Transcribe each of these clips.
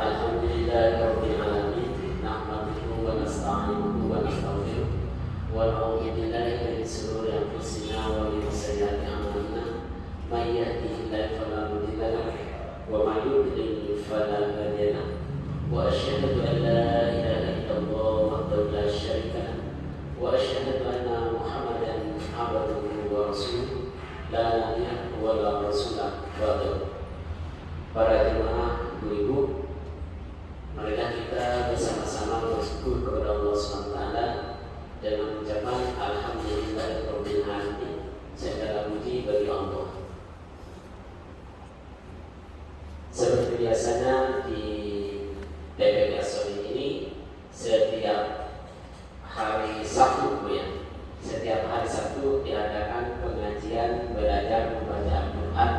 Alhamdulillahirabbil alamin. Nahmaduhu wa nasta'inuhu wa nastaghfiruh wa na'udzu billahi min shururi anfusina wa min sayyiati a'malina. May yahdihillahu fala mudilla lahu wa may yudlil fala hadiya lahu. Wa asyhadu an la ilaha illallah wahdahu la syarika lahu wa asyhadu anna Muhammadan abduhu wa rasuluh la nabiyya wa la rasula ba'dahu. Para jemaah, ibu-ibu, marilah kita bersama-sama bersyukur kepada Allah SWT dengan mengucapkan alhamdulillahirabbil alamin. Segala puji bagi Allah. Seperti biasanya di TPK Soli ini setiap hari Sabtu, setiap hari Sabtu diadakan pengajian belajar membaca Al-Quran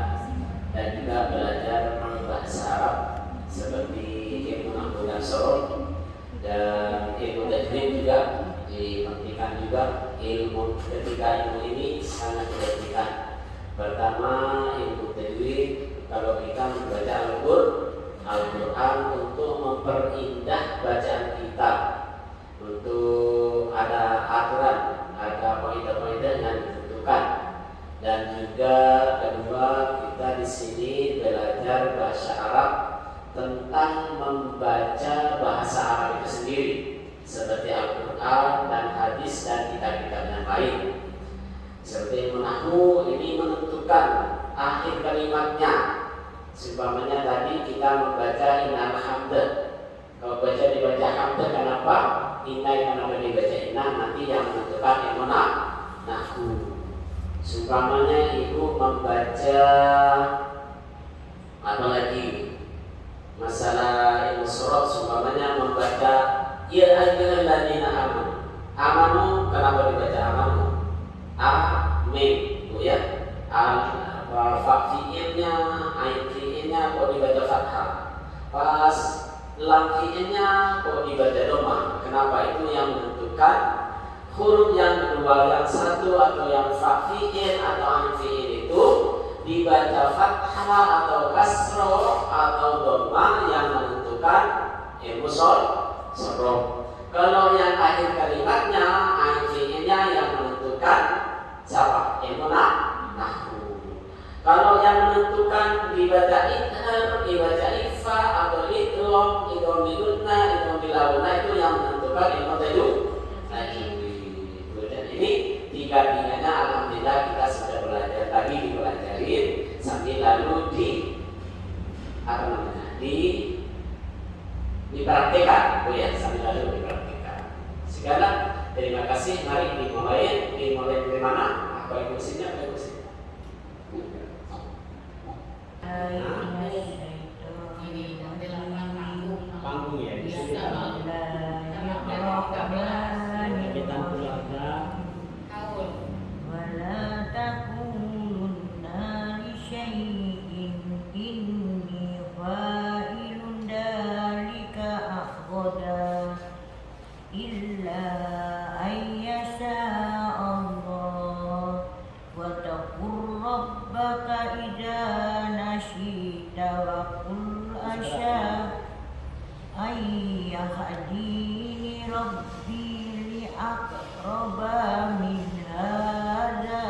dan juga belajar bahasa Arab seperti ilmu nahwu dan sorf, dan ilmu tajwid juga dipentingkan juga. Ketiga ilmu ini sangat dipentingkan. Pertama, ilmu tajwid, kalau kita membaca Al-Quran untuk memperindah bacaan kita, untuk ada aturan, ada poin-poin yang ditentukan. Dan juga kedua, kita di sini belajar bahasa Arab tentang membaca bahasa Arab itu sendiri, seperti Al-Quran dan hadis dan kitab-kitab yang lain. Seperti nahwu ini menentukan akhir kalimatnya. Seumpamanya tadi kita membaca innal hamda. Kalau dibaca hamda, kenapa? Inna, kenapa dibaca inna? Nanti yang menentukan ilmu nahwu. Seumpamanya ibu membaca apa lagi? Masalah ilmu surat, seumpamanya membaca ya ayyuhalladzina amanu. Amanu, kenapa dibaca amanu? Amin, Bu ya. Fi'ilnya, ain fi'ilnya kok dibaca fathah. Pas lam fi'ilnya kok dibaca dhamma. Kenapa? Itu yang menentukan huruf yang kedua, yang satu atau yang fa fi'il atau ain fi'il itu dibaca fathah atau kasroh atau dhamma, yang menentukan ilmu sorf. Kalau yang akhir kalimatnya ain fi'ilnya yang menentukan siapa? Ilmu nahwu. Kalau yang menentukan dibaca idhar, dibaca ifa atau idgham, idgham bidunna, idgham bilawna, itu yang menentukan ilmu tajwid. Ini tiga-tiganya alhamdulillah kita sudah belajar, tadi dipelajarin sambil lalu dipraktikkan, sambil lalu dipraktikkan. Sekarang terima kasih, mari dimulai dari mana? Apa kursinya? Panggung ya, di sini ولا تقولن لشيء إني فاعل ذلك غدا إلا أن يشاء الله واتقوا ربك إذا نسيت وقل أشاء أن يهديني ربي لأقرب من هذا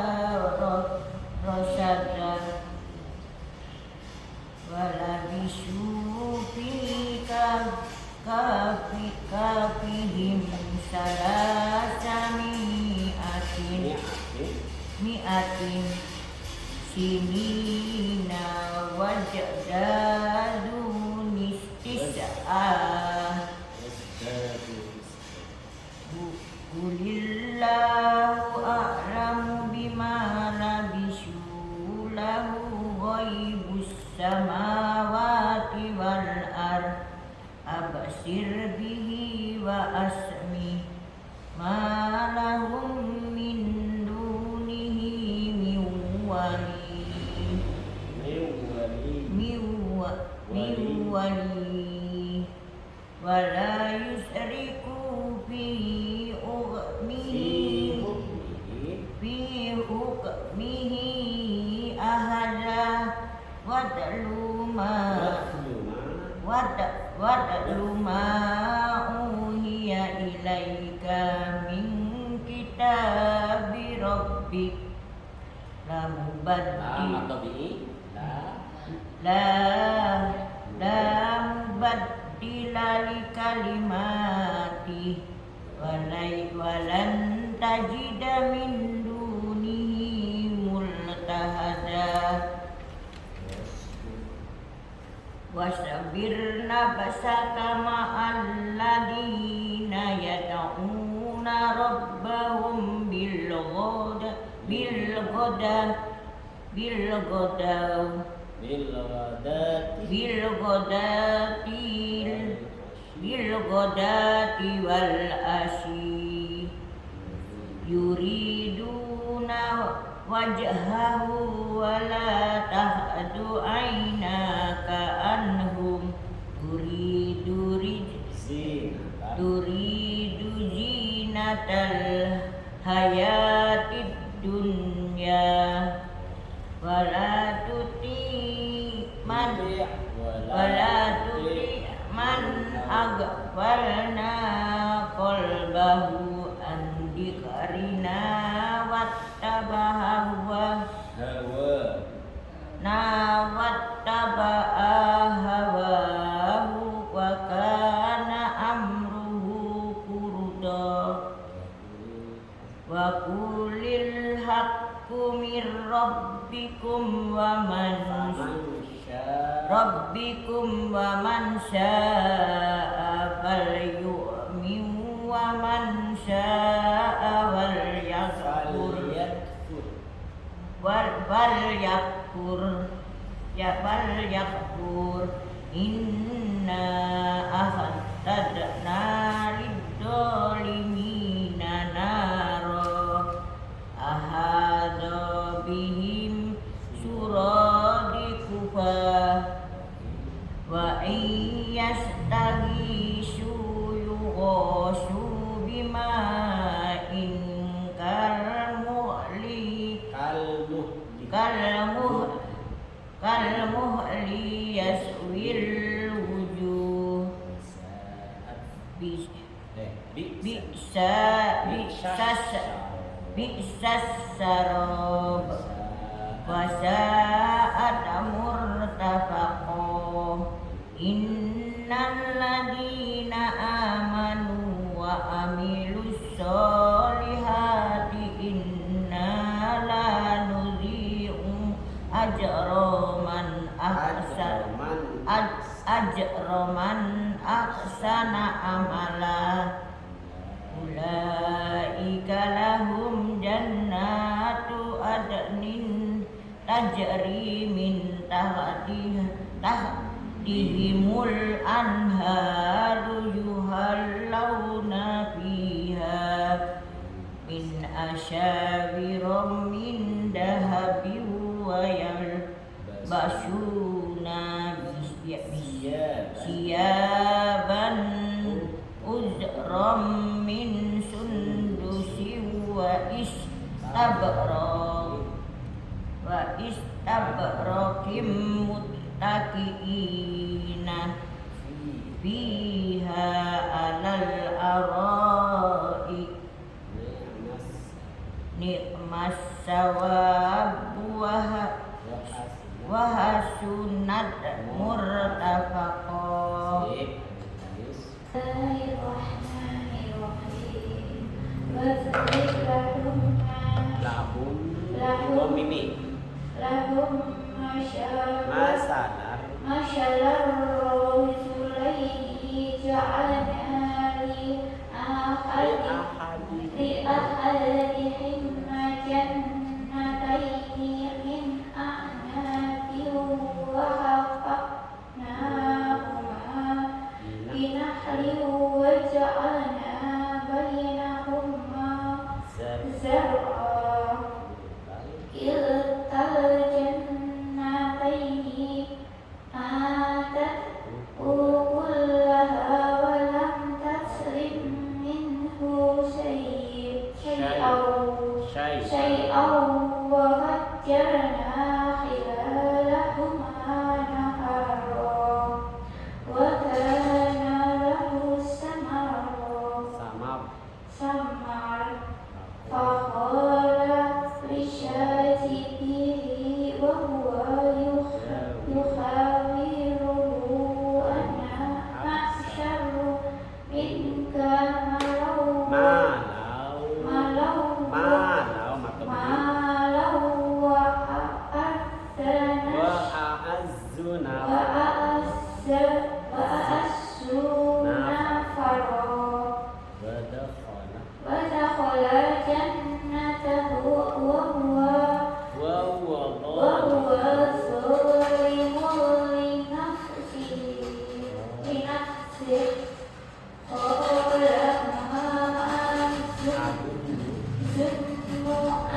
رشدا ولبثوا في كهفهم 300 سنين وازدادوا تسعا قل الله أعلم بما لبثوا له غيب السماوات والأرض أبصر به وأسمع ما لهم من دونه من ولي ولا يشرك في حكمه أحدا واتل ما watlu ma uhiya ilaika min kitabi rabbik la mubaddil atau bi la mubaddila li kalimati walan tajida min dunihi multahada wasbir nafsaka ma'al ladina yad'una rabbahum bil ghadati wal ashi yuriduna wajhahu wala tahdu aynaka anhum turidu zinatal hayatid dunya wala tuti man aghfalna qalbahu an dzikrina wattaba'a hawahu wa kana amruhu furda wa qulil haqqu min rabbikum wa man syaa falyu'min wa man syaa falyakfur inna a'tadna lid-dhalimina nara ahada bihim suradikufa wa iyastaghisu yughasu bima'in kalmuhli yaswil wujuh bi'sas sarab wa sa'at murtafaqah innal ladina amanu wa amilus solihati inna la nudhi'u ajra man ahsana amala ulaika lahum jannatu adnin tajri min tahtihimul anharu yuhallawna fiha min asyabirum min dahabin wa yalbasuna siyaban uzram min sundusin wa istabrakim muttaqiina fiha alal ara'i ni'mas sawabu wa hasunat murtafaqah. Lahum masalar ودخل جنته وهو ظالم لنفسه قال ما أظن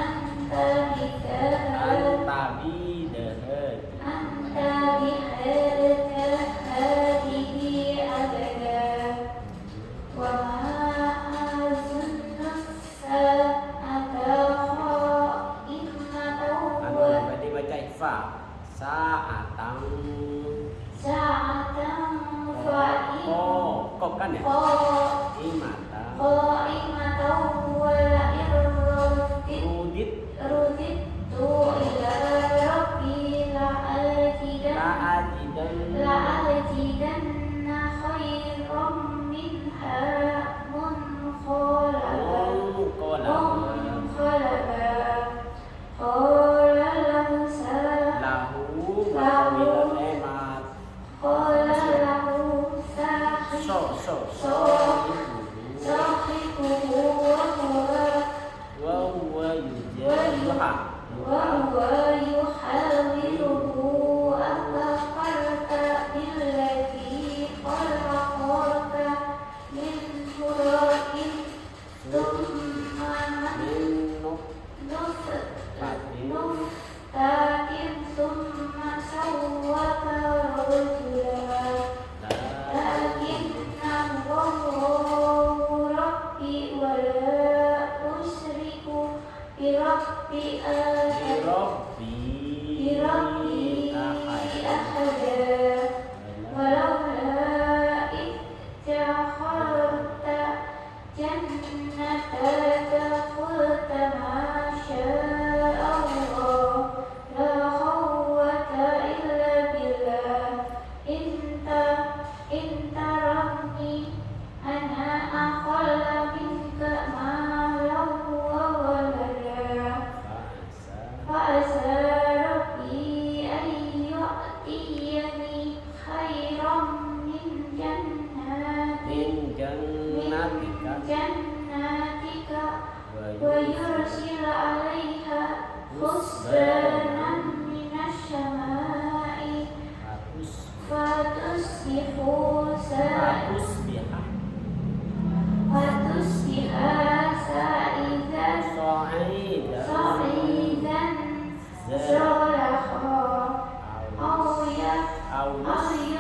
أن تبيد هذه أبدا وما أظن الساعة قائمة Sa'atan kok kan ya? قائمة ولئن رددت إلى ربي لأجدن خيرا منها منقلبا قال له صاحبه وهو يحاوره أكفرت بالذي خلقك من تراب ثم من نطفة ثم سواك رجلا لكن الله ربي ولا أشرك بربي أحدا ولولا إذ دخلت جنتك قلت ما شاء الله لا قوة إلا بالله إن ترني أنا أقل منك مالا وولدا فعسى ربي أن يؤتيني خيرا من جناتك ويرسل عليها حسبانا من السماء فتصبح صعيدا زلقا أو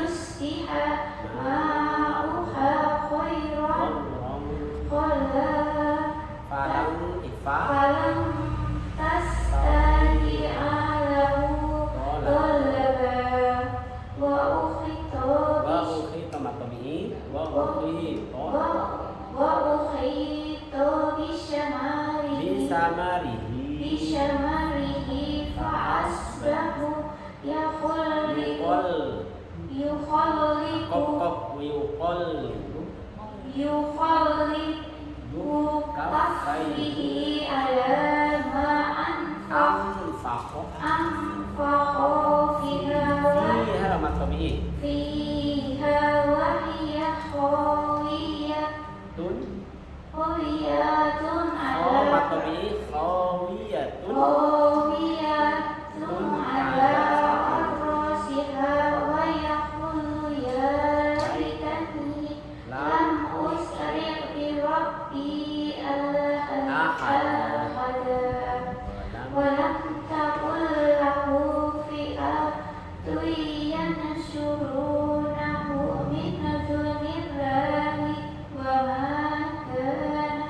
يصبح ماؤها خيرا فلم تستطع له طلبا وأحيط بشماره فأصبح يخلق كفه على ما أنفق فيها وهي خاوية على عروشها ويقول يا ليتني لم أشرك بربي أحدا ولم تكن له فئة ينصرونه من دون الله وما كان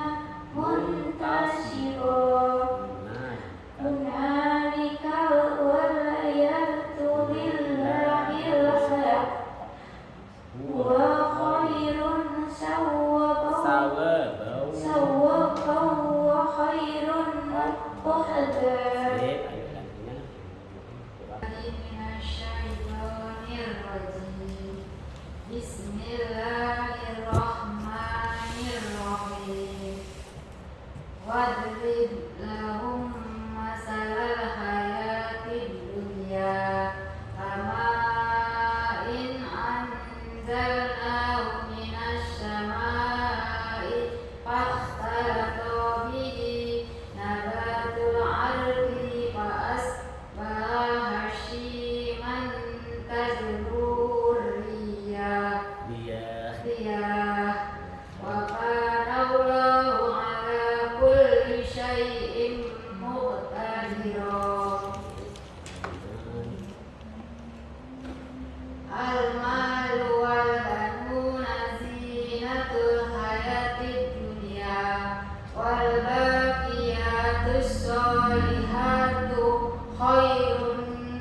منتصرا هنالك الولاية لله الحق وخير ثوابا وخير عقبا من الشيطان الرجيم بسم الله الرحمن الرحيم واضرب لهم مثل الحياة الدنيا كماء أنزلناه من السماء فاختلط به نبات الأرض فأصبح هشيما تذروه الرياح وكان الله على كل شيء مقتدرا. المال والبنون زينة الحياة الدنيا والباقيات الصالحات خير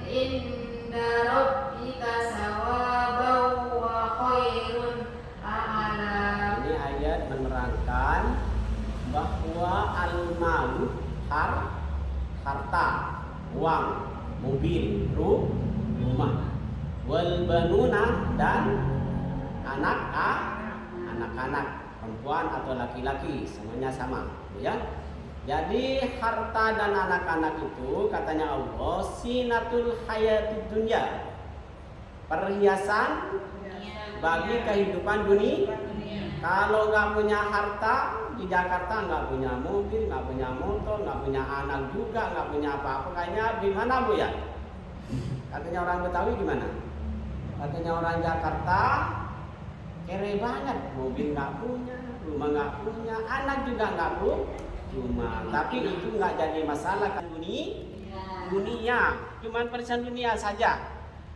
عند ربك ثوابا وخير أملا. Ini ayat menerangkan bahwa al-malu harta, uang, mobil, rumah, wal banuna dan anak-anak perempuan atau laki-laki semuanya sama, ya. Jadi harta dan anak-anak itu katanya Allah sinatul hayatid dunya, perhiasan bagi kehidupan dunia. Kalau nggak punya harta di Jakarta, nggak punya mobil, nggak punya motor, nggak punya anak juga, nggak punya apa-apa, kayaknya gimana Bu ya? Katanya orang Betawi gimana? Katanya orang Jakarta kere banget, mobil nggak punya, rumah nggak punya, anak juga nggak punya. Tapi itu nggak jadi masalah kan dunia, cuman persen dunia saja.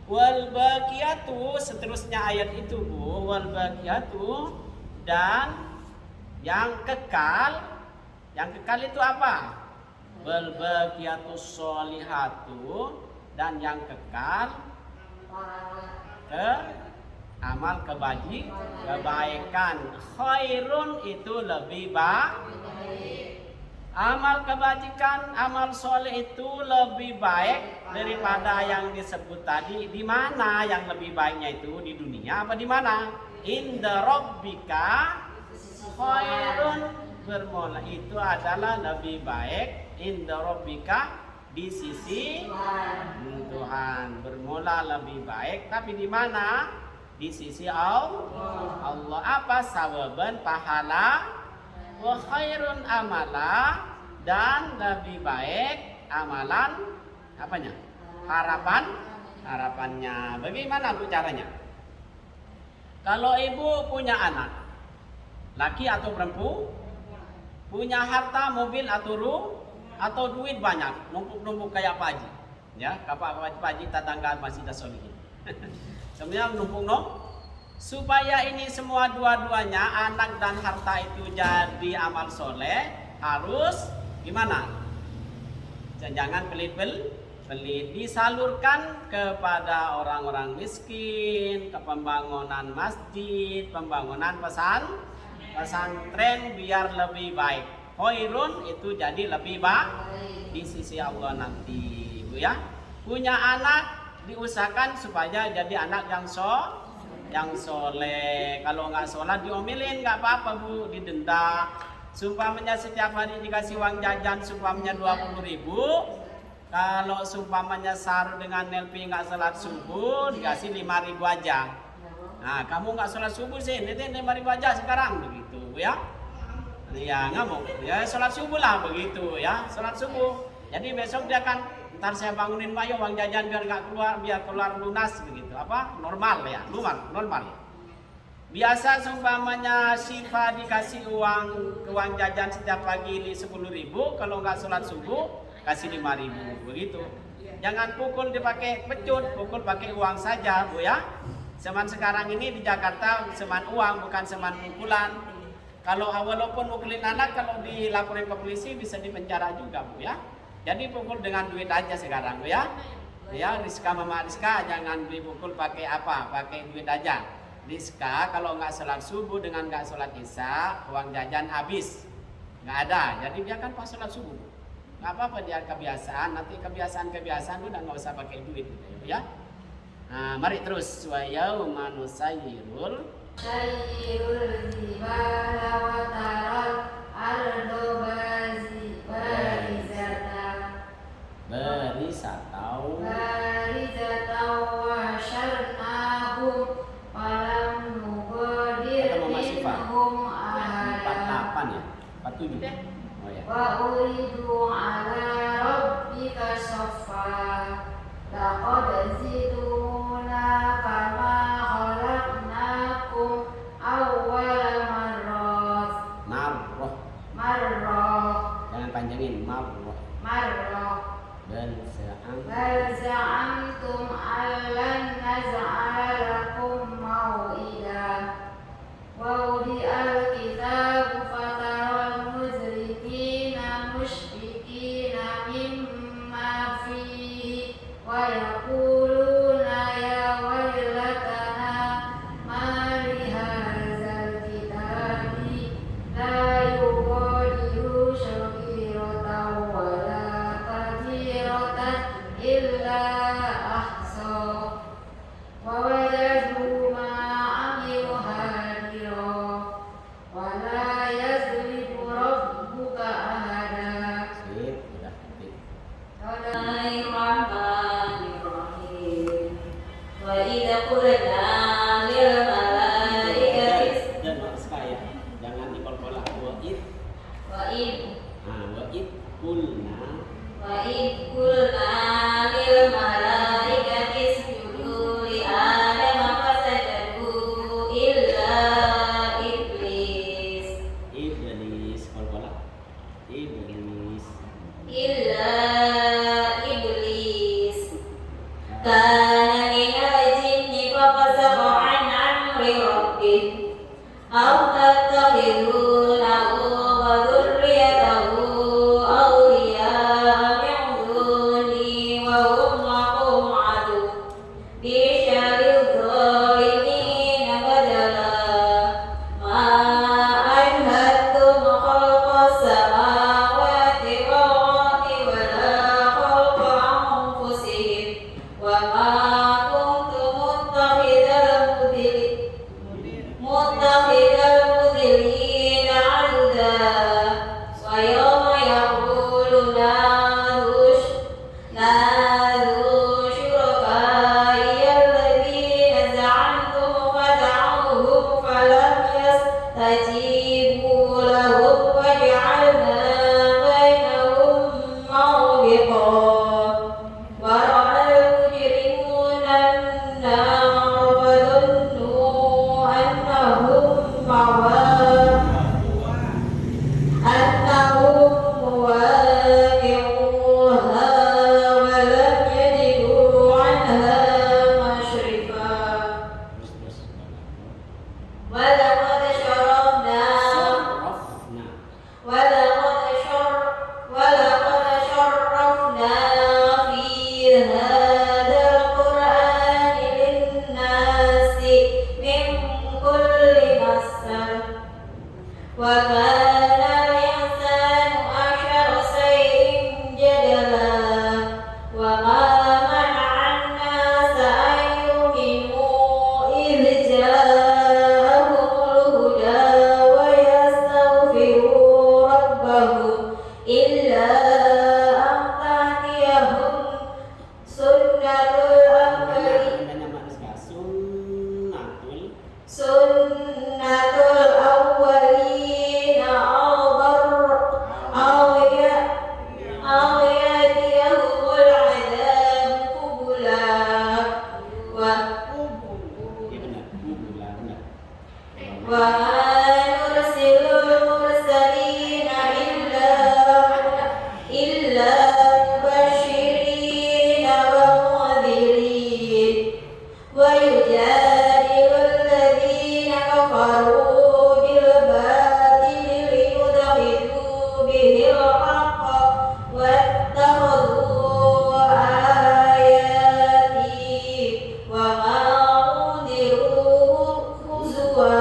Wal baqiyatu, seterusnya ayat itu Bu, wal baqiyatu dan yang kekal itu apa? Wal baqiyatu sholihatu dan yang kekal amal kebaikan. Khairun itu lebih baik. Amal kebajikan, amal soleh itu lebih baik daripada yang disebut tadi. Di mana yang lebih baiknya itu, di dunia apa di mana? Inda rabbika khairun, bermula itu adalah lebih baik. Inda rabbika, di sisi Tuhan, bermula lebih baik. Tapi di mana? Di sisi Allah. Apa? Sawaban, pahala. Wa khairun amala, dan lebih baik amalan apanya? Harapannya. Bagaimana Bu caranya? Kalau ibu punya anak, laki atau perempuan, punya harta, mobil atau duit banyak, numpuk-numpuk kayak Pak Haji. Ya, Pak Haji tetangga masih dasolihin. Sebenarnya numpuk supaya ini semua dua-duanya, anak dan harta itu jadi amal soleh, harus gimana? Jangan pelit-pelit, disalurkan kepada orang-orang miskin, ke pembangunan masjid, pembangunan pesantren biar lebih baik. Khairun itu jadi lebih baik di sisi Allah nanti, Bu ya. Punya anak diusahakan supaya jadi anak yang soleh. Kalau nggak sholat diomelin nggak apa-apa Bu, didenda. Sumpamanya setiap hari dikasih uang jajan sumpamanya 20.000. Kalau sumpamanya sahur dengan nelpi nggak sholat subuh dikasih 5.000 aja. Nah kamu nggak sholat subuh sih, nanti 5.000 aja sekarang, begitu ya. Ya ngamuk, ya sholat subuh lah begitu ya, sholat subuh. Jadi besok dia akan, ntar saya bangunin Pak ya uang jajan biar nggak keluar, biar keluar lunas begitu. Apa? Normal ya, normal. Biasa seumpamanya Siva dikasih uang jajan setiap pagi 10.000, kalau nggak sholat subuh kasih 5.000 begitu. Jangan pukul dipakai pecut, pukul pakai uang saja Bu ya. Zaman sekarang ini di Jakarta seman uang bukan seman pukulan. Kalau walaupun mukulin anak, kalau dilaporin ke polisi bisa dipenjara juga Bu ya. Jadi pukul dengan duit aja sekarang Bu ya. Ya, Rizka Mama Rizka jangan dipukul pakai apa? Pakai duit aja. Rizka kalau nggak sholat subuh dengan nggak sholat isya, uang jajan habis. Nggak ada. Jadi dia kan pas sholat subuh. Nggak apa-apa dia kebiasaan. Nanti kebiasaan udah nggak usah pakai duit gitu ya. Nah, mari terus wa yauma nusayyirul jibala wa taral ardo barizatan wa syarnahum falam 7. Oh ya. wa uridu ala rabbika saffa laqad ziduna kama khalaqnakum awwal marrah. Jangan panjangin, marrah. Bal za'amtum allan naj'ala lakum maw'ida wa wudi'al kitabu fataral mujrimina mushfiqina mimma fihi wa yaquluna ya waylatana ma li hadzal kitabi la yughadiru saghiratan wa la kabiratan illa ahsa wa wajadu ma amilu hadira wa la yazlimu rabbuka ahada. Sip, udah. Bismillahirrahmanirrahim. Wa idza qulna lil malaikati Dan sekaya. Jangan dipol-pola. Wa id qulna lil malaikati isjudu li Adam fasajadu illa iblis pol-pola. Iblis. Kana minal jinni fafasaqa an amri rabbih aw tattakhidunahu wa dhurriyyatahu awliya'a min duni wa hum lakum adu bisyaril zalimina badala ma anhattum khalqas samawati wal ardi wa la khalqa anfusihim wa ma kuntum muttakhidal mudillina aduda wa yawma yaquluna nadu syuraka'i alladhina za'amtum fad'uhum falam yastajibu lahum waj'alna bainahum mawbiqan wa ra'al mujrimuna an-nar fadunnu annahum muwaqi'uha wa lam yajidu 'anha mashrifa wa laqad sharafna fi hadzal qur'ani lin-nasi min kulli masal wa kana al-insanu aktsara shay'in jadala wa ma mana'a an-nasa an yu'minu idh ja'ahumul huda wa yastaghfiru rabbahum illa an ta'tiyahum sunnatul awwalin sunnatul awwalina aw yatiyahumul adab qubula wa nursilul mursalina illa mubashirina wa mundhirin wa yujadilul ladzina kafaru bil batili liyudhidu bihil haqqa wattakhadhu ayati wa ma unziru huzwa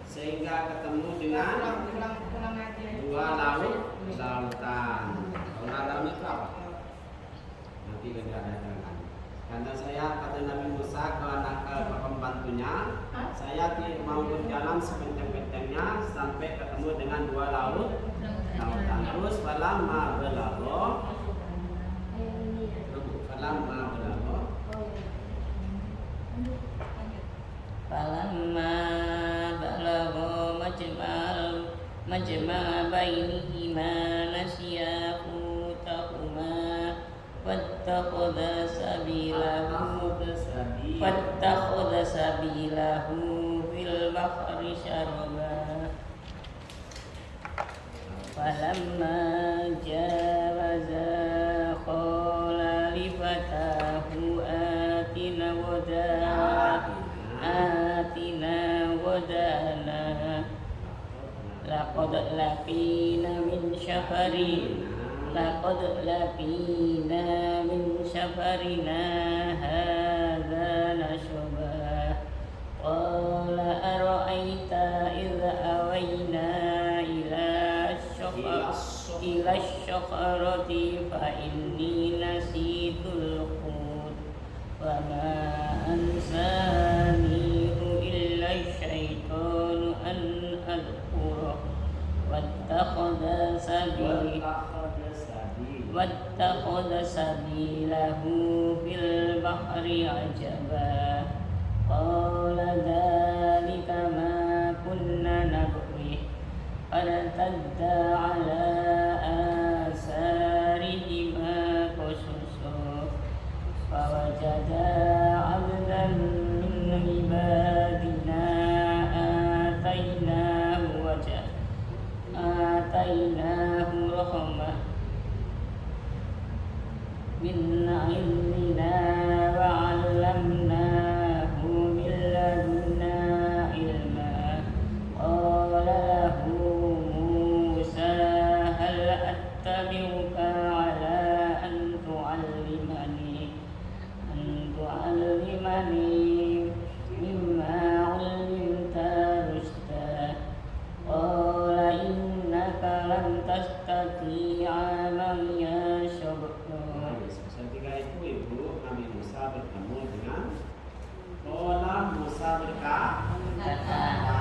sehingga ketemu dengan dua lautan. Lautan itu apa? Nanti kita ada jangan. Karena saya kata Nabi Musa ke pembantunya, saya mau berjalan sekencang-kencangnya sampai ketemu dengan dua lautan. Terus falamma balagha Falamma balagha majma'a bainihima nasiya hutahuma fattakhadha sabilahu fil bahri syaraba falamma jawaza qala li fatahu atina wadana laqad laqina min safarina hadza nasaba qala ara'aita idza awayna ila syakharati fa inni nasitul qut wa ma ansanihu illa syaitanu an adhkura wattakhadha sabilahu fil bahri ajaba qala dhalika ma kunna nabghi fartadda ala asarihima qususu fawajada abdan min ibadina atainahu rahmah min indina wa 'allamnahu min ladunna ilma qala lahu Musa hal attabi'uka 'ala an tu'allimani mimma 'allimta rushda qala innaka lan tastati'a ma'iya sabra. Ketika itu ibu Nabi Musa bertemu dengan Qala Musa berkata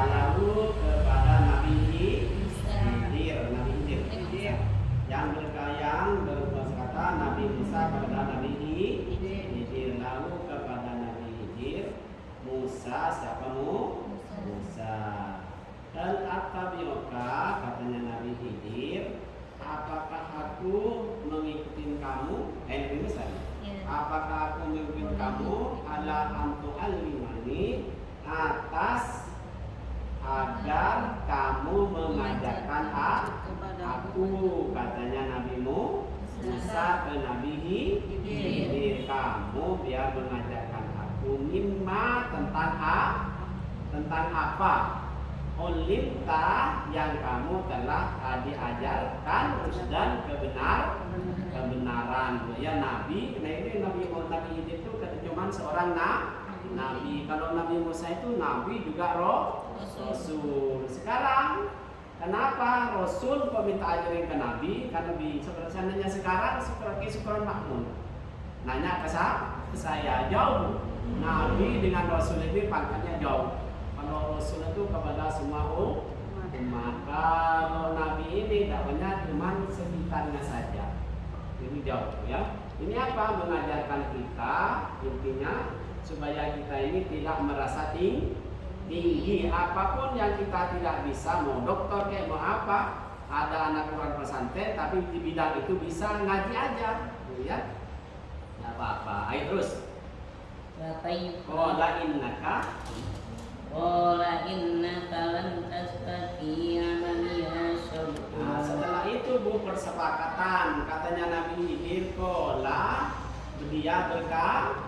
lalu kepada Nabi Khidir yang berkata Nabi Musa kepada Nabi Khidir lalu kepada Nabi Khidir Musa siapa Musa dan attabi'uka katanya Nabi Khidir apakah aku mengikuti kamu apakah aku mengikuti kamu ala antu alimani atas agar kamu mengajarkan aku katanya Nabi Musa ke Nabi Khidir kamu biar mengajarkan aku mimma tentang apa ulimta yang kamu telah diajarkan dan kebenaran ya Nabi. Nah ini Nabi itu cuma seorang Nabi. Kalau Nabi Musa itu Nabi juga Rasul. Sekarang kenapa Rasul kok minta ajarin ke Nabi? Karena sebenarnya sekarang seperti Syukron Makmun nanya ke saya jauh. Nabi dengan Rasul ini pangkatnya jauh. Kalau Rasul itu kepada semua umat. Kalau Nabi ini dakwahnya cuma sekitarnya saja. Ini jauh ya. Ini apa? Mengajarkan kita intinya supaya kita ini tidak merasa tinggi. Apapun yang kita tidak bisa, mau dokter kayak mau apa, ada anak Quran pesantren tapi di bidang itu bisa ngaji aja, ya. Tidak apa-apa. Ayo terus. Qala innaka lan tastati'a ma'iya sabra. Setelah itu Bu persepakatan katanya Nabi Khidir dia berkata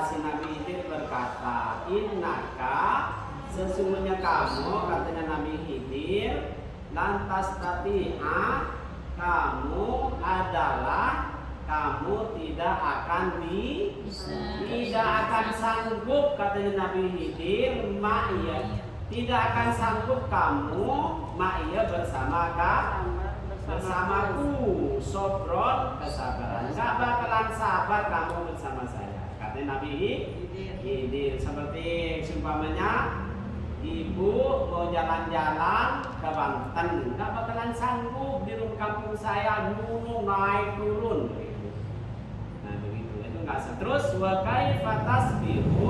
si Nabi Khidir berkata innaka sesungguhnya kamu katanya Nabi Khidir lan tastati'a kamu adalah kamu tidak akan tidak akan sanggup, katanya Nabi Khidir, ma'iyah, tidak akan sanggup kamu ma'iyah bersamaku, sobron, kesabaran, nggak bakalan sabar kamu bersama saya, katanya Nabi Khidir. Seperti umpamanya ibu mau jalan-jalan ke Banten, nggak bakalan sanggup di rumah kampung saya gunung naik turun begitu. Nah begitu, itu nggak terus. Wa kaifa tasbiru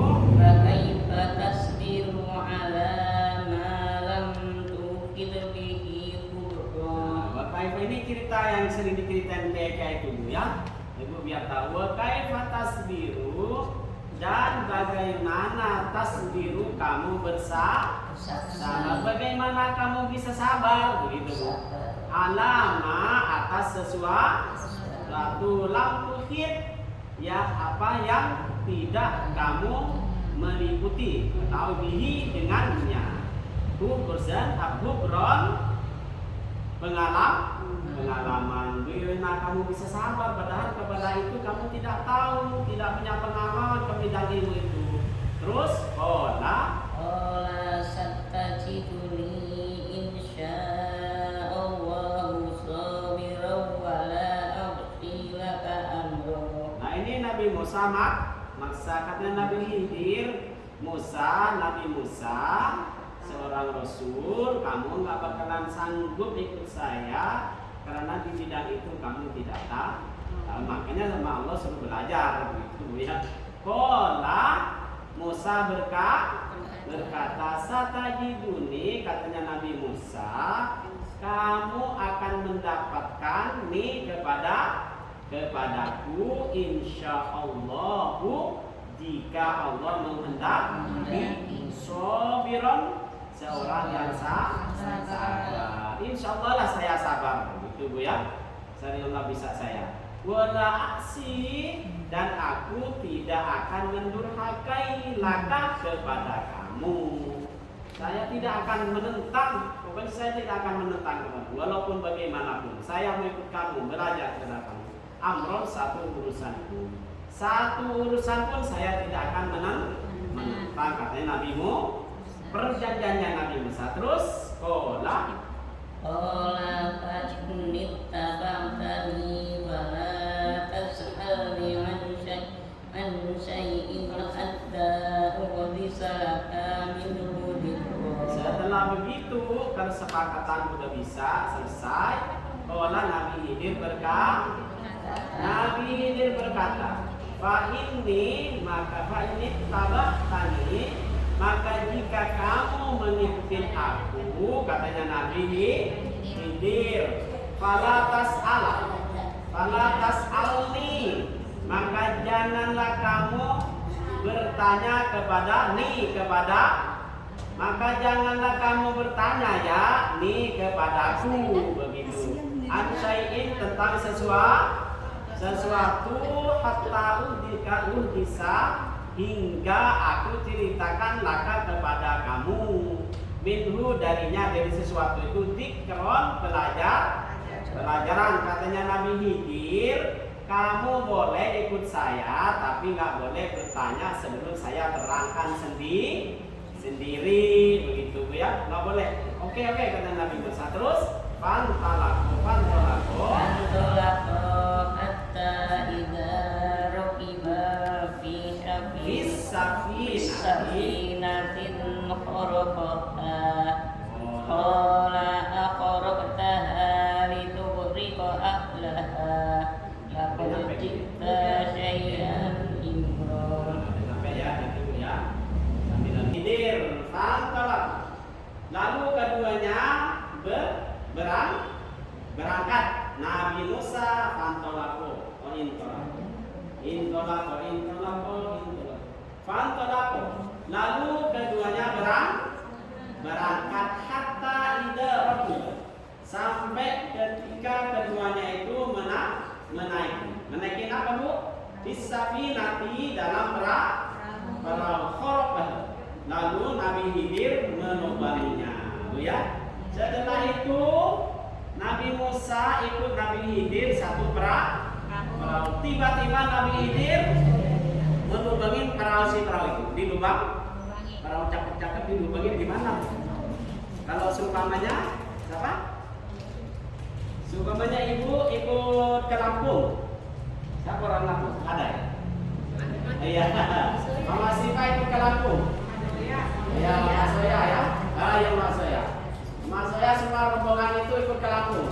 ala ma lam tuqid bihi khubra. Wa kaifa ini cerita yang sering diceritain kayak itu Bu ya. Ibu biar tahu. Wa kaifa tasbiru, dan bagaimana tasbiru kamu bersama, bagaimana kamu bisa sabar begitu Bu. Alama atas sesuatu lam tuhid, ya apa yang tidak kamu meliputi atau bihi dengannya. Khubran pengalaman. Bagaimana kamu bisa sabar padahal kepada itu kamu tidak tahu, tidak punya pengalaman ke bidang ilmu itu. Terus ola satajiduni insyaallahu sabiran wa la abqi laka amru. Nah ini Nabi Musa maksa, katanya Nabi Khidir, Nabi Musa seorang rasul, kamu nggak bakalan sanggup ikut saya karena di bidang itu kamu tidak tahu. Makanya sama Allah suruh belajar begitu ya. Qala Musa berkata satajiduni, katanya Nabi Musa, kamu akan mendapatkan nih kepadaku insyaallahu, jika Allah menghendaki, sobiron, seorang yang sabar. Insya Allah lah saya sabar, begitu Bu ya. Saya Allah bisa saya. Wala aksi, dan aku tidak akan mendurhakai laka kepada kamu. Saya tidak akan menentang, pokoknya saya tidak akan menentang kamu. Walaupun bagaimanapun, saya mau ikut kamu, belajar kepada kamu. Amron, satu urusanku, satu urusan pun saya tidak akan menentang, katanya Nabimu. Perjanjiannya Nabi Musa. Terus Qala fa'inni taba'tani wa la tas'alni an syai'in hatta uqdisa laka minhu dhikra. Setelah begitu kesepakatan sudah bisa selesai. Qala Nabi Khidir berkata, fa'inni taba'tani, maka jika kamu mengikuti aku, katanya Nabi Khidir, falatas alni, maka janganlah kamu bertanya maka janganlah kamu bertanya ya kepadaku begitu. Ansai'in, tentang sesuatu hatta bisa hingga aku ceritakan laka kepada kamu, minhu darinya, dari sesuatu itu, dikron, pelajaran, katanya Nabi Khidir, kamu boleh ikut saya tapi nggak boleh bertanya sebelum saya terangkan sendiri begitu Bu ya, nggak boleh. Oke, kata Nabi Musa. Terus fantolako hatta idza raqiba fi safinatin kharaqaha qala akharaqtaha litughriqa ahlaha laqad ji'ta syai'an imra. Sampai ya itu ya. Sambil Khidir fantolak, lalu keduanya berangkat. Nabi Musa fantolako fantolako, lalu keduanya berangkat hatta ida rabbih, sampai ketika keduanya itu menaiki apa Bu? Bisafinati, dalam perahu khorobah. Lalu Nabi Khidir menubanginya Bu ya. Setelah itu Nabi Musa ikut Nabi Khidir satu perahu, perahu. Tiba-tiba Nabi Khidir melubangin perahu itu di lubang. Perahu cakep-cakep dilubangin di mana? Kalau seumpamanya siapa? Seumpamanya ibu ikut ke Lampung. Siapa orang Lampung? Ada ya? Iya. Mama Siva ikut ke Lampung. Iya, Mama Soya ya. Iya, Mama Soya. Mama Soya semua rombongan itu ikut ke Lampung.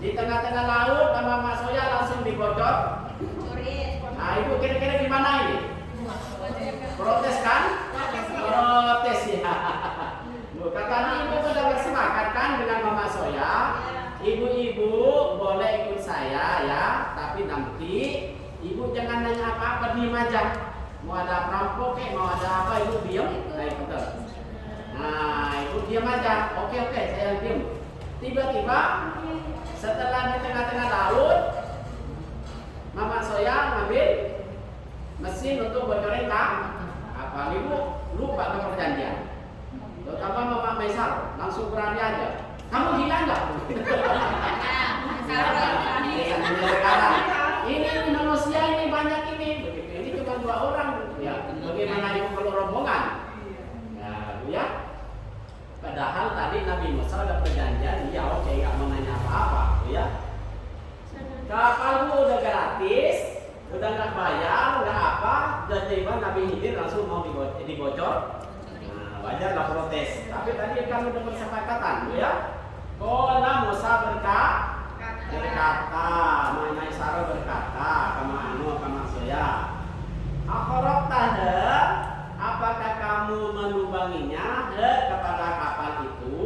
Di tengah-tengah laut sama Mama Soya langsung dibocor. Nah, ibu kira-kira gimana ini? Protes kan? Protes ya. Katanya ibu sudah bersepakat kan dengan Mama Soya. Ibu-ibu boleh ikut saya ya, tapi nanti ibu jangan nanya apa-apa, diem aja. Mau ada perampok mau ada apa, ibu diem. Nah, betul. Nah, ibu diem aja. Oke, saya diem. Tiba-tiba setelah di tengah-tengah laut, Mama Soya ngambil mesin untuk bocorin kapal. Ibu lupa ke perjanjian. Terutama Mama Maisar langsung berani aja. Kamu gila nggak? Sekarang ini manusia ini banyak ini. Ini cuma 2 orang. Ya, bagaimana ibu perlu rombongan? Ya. Padahal tadi Nabi Musa ada perjanjian, ya oke, nggak mau nanya apa-apa, ya. Kapalmu udah gratis, udah nggak bayar, nggak apa, dan tiba Nabi Khidir langsung mau dibocor. Nah, wajarlah protes. Tapi tadi kamu udah bersepakatan, ya. Qala Musa berkata, Mama Sarah berkata, kama Soya, akhraqtaha, apakah kamu melubanginya kepada kapal itu,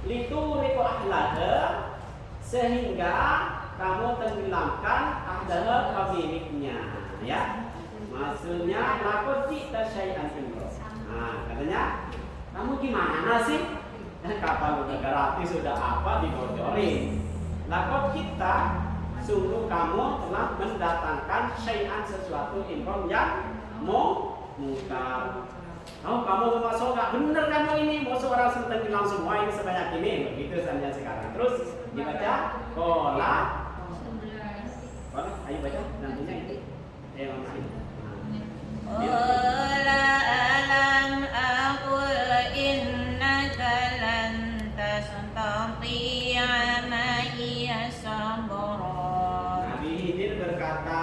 lituriqu ahlaha, sehingga kamu tenggelamkan ahlaha pemiliknya, ya. Maksudnya laqad ji'ta syai'an imra. Nah, katanya kamu gimana sih? Kapal udah gratis, sudah apa dibocorin. Laqad kita sungguh kamu telah mendatangkan syai'an sesuatu imron yang mungkar. Kamu masuk nggak bener kamu ini, masuk orang tenggelam semua ini sebanyak ini, begitu saja sekarang. Terus dibaca kola, ayo baca nantinya itu. Qala alam aqul innaka lan tastati'a ma'iya sabra. Nabi Khidir berkata,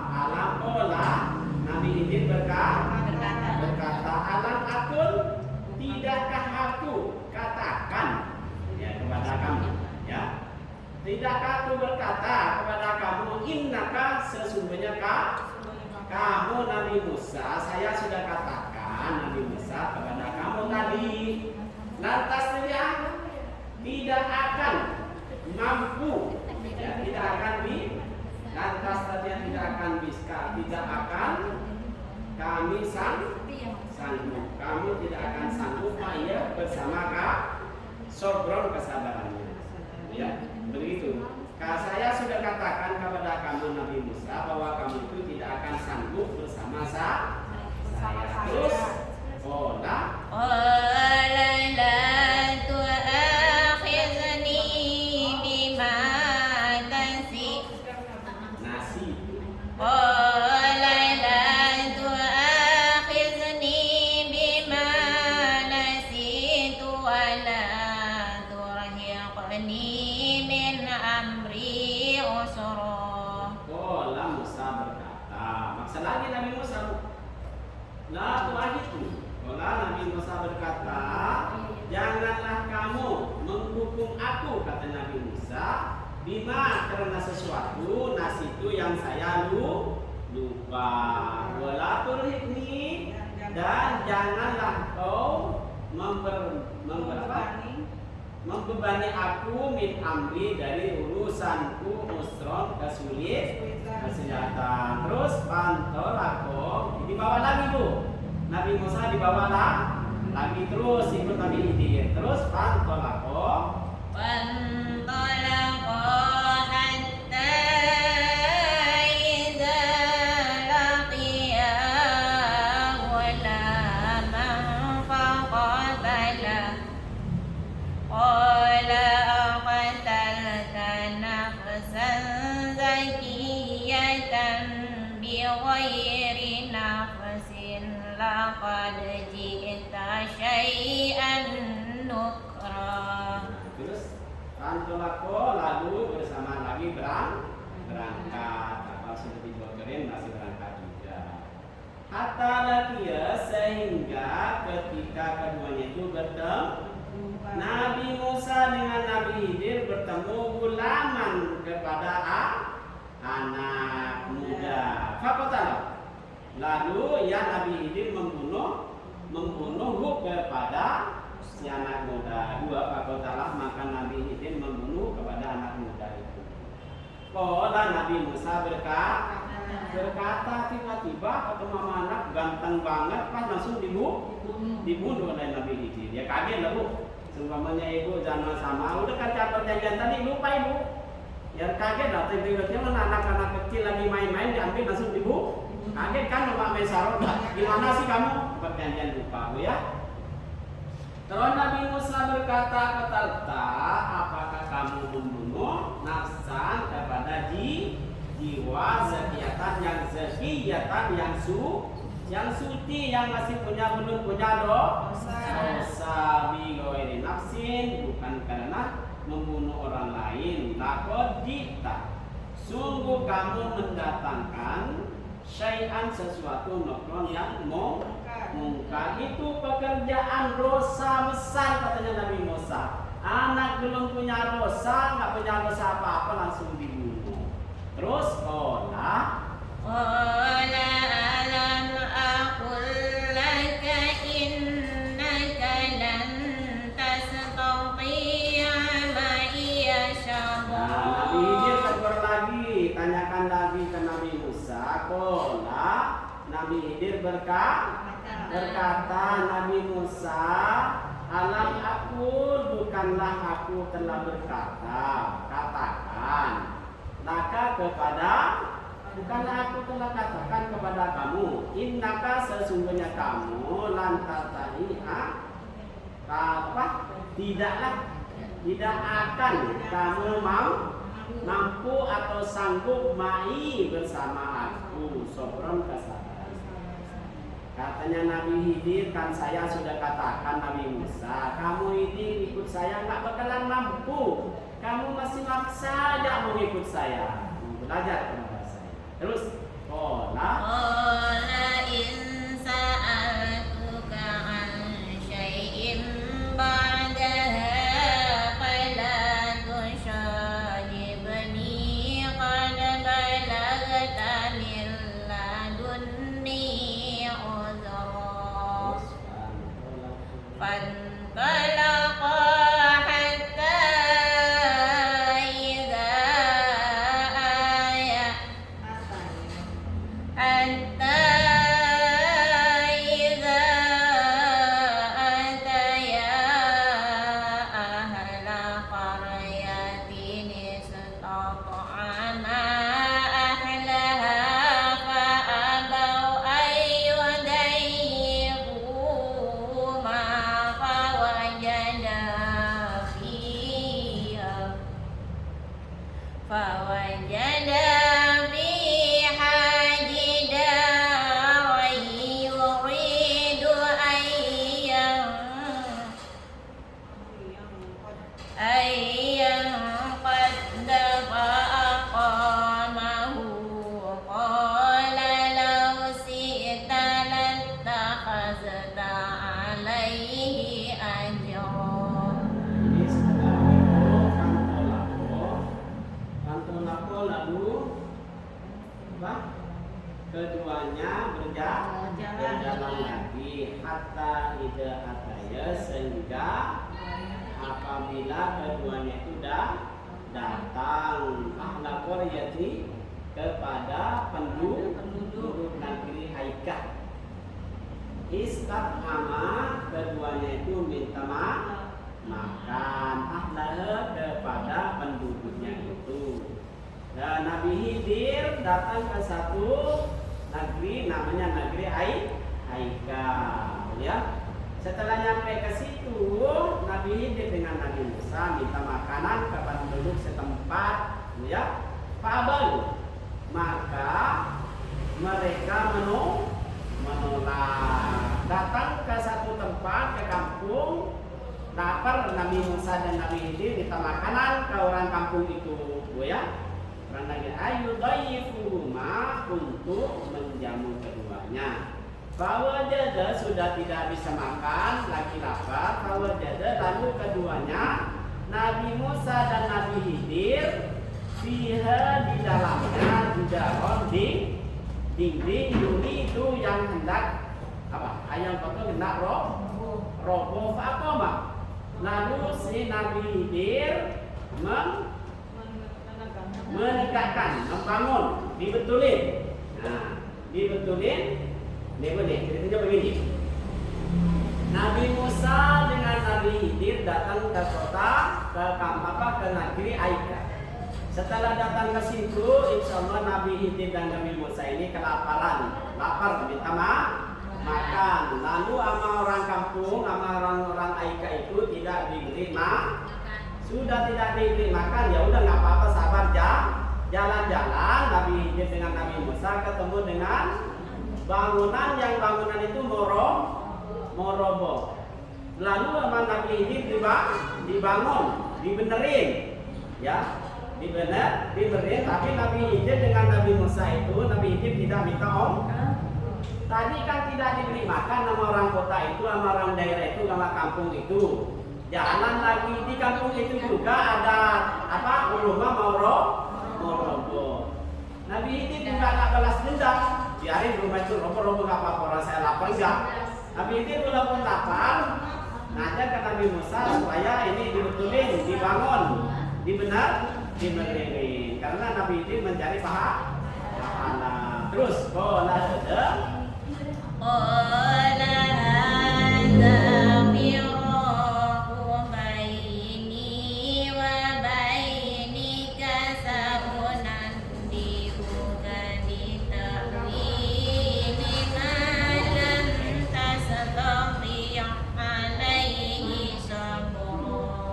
alam kola. Nabi Khidir berkata, alam akul, tidakkah aku katakan ya kepada kamu, ya. Tidakkah aku berkata kepada kamu, innaka, sesungguhnya kamu Nabi Musa, saya sudah katakan Nabi Musa kepada kamu tadi, lantas tidak akan mampu, ya, tidak akan lantas tidak akan bisa, tidak akan kami sanggup, kamu tidak akan sanggup maya bersama sobron kesabarannya, ya begitu. Saya sudah katakan kepada kamu Nabi Musa bahwa kamu itu tidak akan sanggup bersama saya. Terus, qala la tu'akhidhni bima nasi. Qala la tu'akhidhni bima nasitu wa la turhiqni min amri usra. Qala Musa berkata, maksud lagi Nabi Musa, la tu'akhidni. Qala Nabi Musa berkata, janganlah kamu menghukum aku, kata Nabi Musa, bima, karena sesuatu nasitu yang saya lupa. Wala turhiqni, dan janganlah kau membebani aku min amri, dari urusanku, usron, kesehatan. Terus pantolako, dibawa lagi Bu, Nabi Musa dibawa lagi terus ikut Nabi Khidir. Terus pantolako hatta idza laqiya ghulaman faqatala qala aqtalta nafsan zakiyatan Fantolako lalu bersama lagi berangkat. Kapal sudah dibocorin masih berangkat juga. Hatta lakiya sehingga ketika keduanya itu bertemu, Nabi Musa dengan Nabi Khidir bertemu gulaman kepada anak muda. Faqatalah. Lalu ya Nabi Khidir membunuh kepada si anak muda. Dua faqatalah, maka Nabi Khidir membunuh kepada anak muda itu. Qala Nabi Musa berkata tiba-tiba ketemu anak ganteng banget pas langsung dibunuh oleh Nabi Khidir. Ya kaget lah bu. Seumpamanya ibu jangan sama, udah kaca perjanjian tadi lupa ibu. Ya kaget lah, tiba-tiba anak-anak kecil lagi main-main diambil langsung dibunuh. Kaget kan Mbak Mesarot, gimana sih kamu? Perjanjian lupa bu ya. Terus Nabi Musa berkata kepada, apakah kamu membunuh nafsan kepada jiwa zakiyatan yang suci, yang masih belum punya dosa bighairi nafsin, bukan karena membunuh orang lain. Laqad jita, sungguh kamu mendatangkan syai'an sesuatu nokron yang mungkar. Itu pekerjaan dosa besar katanya Nabi Musa. Anak belum punya dosa, nggak punya dosa apa-apa langsung dibunuh. Terus qala alam aqul laka innaka lan tastati'a ma'iya sabra. Nabi Khidir tegur lagi, tanyakan lagi ke Nabi Musa. Qala Nabi Khidir berkata Nabi Musa, alam aku bukanlah aku telah berkata, katakan laka kepada, bukanlah aku telah katakan kepada kamu, innaka sesungguhnya kamu lantas tadi tidak akan kamu mampu atau sanggup mai bersama aku, sobron kesabaran. Katanya Nabi Khidir, kan saya sudah katakan Nabi Musa, kamu ini ikut saya nggak bakalan mampu, kamu masih maksa aja mau ikut saya. Belajar kepada saya. Terus, qala in sa'altuka an syai'in ba'daha fala tushajibni qad balagta min ladunni uzra. Fantalaqa hatta idza ataya ahla qaryatin istata'ama ahlaha fa'abaw ayyudayyifuhuma fawajada fiha jidaran yuridu ayyan qadda fa'aqamahu qala law si'ta lattakhazta alayhi ajra. ini setelah Fantolako lalu apa? Keduanya berjalan lagi hatta ida ataya, sehingga apabila keduanya itu datang ahla qaryati kepada penduduk negeri Aikah. Istafhama, keduanya itu minta makan ahlaha kepada penduduknya itu. Dan Nabi Khidir datang ke satu negeri namanya negeri Aikah, ya. Setelah nyampe ke situ, Nabi Khidir dengan Nabi Musa minta makanan kepada penduduk setempat, ya. Fa'abalu, maka mereka menolak. Datang ke satu tempat, ke kampung, lapar Nabi Musa dan Nabi Khidir minta makanan ke orang kampung itu, Bu ya. Orang lagi ayu dhaifuhuma untuk menjamu keduanya. Fawajada sudah tidak bisa makan, lagi lapar. Fawajada lalu keduanya Nabi Musa dan Nabi Khidir fiha di dalamnya judaron di dinding yuri itu yang hendak apa? Ayam kotor hendak roboh apa? Lalu si Nabi Khidir menegakkan, membangun, dibetulin. Nah, dibetulin, ini boleh. Ceritanya begini. Nabi Musa dengan Nabi Khidir datang ke kota, ke negeri Aika. Setelah datang ke situ, insya Allah Nabi Khidir dan Nabi Musa ini kelaparan, lapar, minta makan. Lalu sama orang kampung, sama orang-orang Aika itu tidak diberi sudah tidak diberi makan, ya udah nggak apa-apa, sabar jalan-jalan. Nabi Khidir dengan Nabi Musa ketemu dengan bangunan itu mau roboh. Lalu sama Nabi Khidir dibangun, dibenerin, ya. Dibenerin, tapi Nabi Khidir dengan Nabi Musa itu, Nabi Khidir tidak minta tadi kan tidak diberi makan sama orang kota itu, sama orang daerah itu, sama kampung itu. Jalan lagi di kampung itu juga ada rumah mau roboh. Nabi Khidir juga nggak balas dendam, biarin rumah itu roboh nggak apa-apa, orang saya lapar enggak. Nabi Khidir walaupun lapar, nanya ke Nabi Musa supaya ini dibetulin, dibangun, dibenerin, karena Nabi Khidir mencari pahala. Terus qala hadza firaqu baini wa bainika sa'unabbi'uka bita'wili ma lam tastati' alaihi sabra.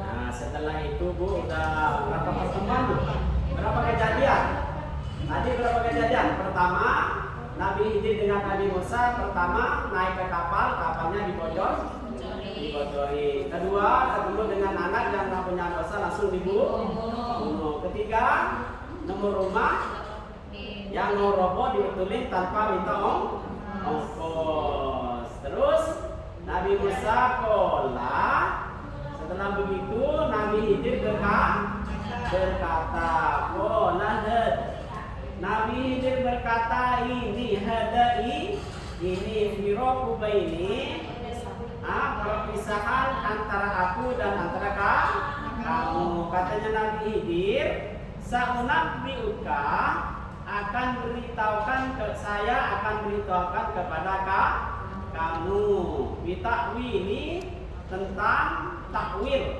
Nah, setelah itu Bu udah berapa pertemuan Bu? Berapa kejadian? Tadi berapa kejadian? Pertama, Nabi Khidir dengan Nabi Musa pertama naik ke kapal, kapalnya dibocori. Kedua, ketemu dengan anak yang nggak punya dosa langsung dibunuh. Ketiga, nemu rumah yang mau roboh dibetulin tanpa minta ongkos. Terus Nabi Musa kola. Setelah begitu Nabi Khidir berkata, Nabi Khidir berkata ini firaqu baini, perpisahan antara aku dan antara kamu. Katanya Nabi Khidir, sa'unabbi'uka akan beritahukan kepada kamu bita'wili tentang takwil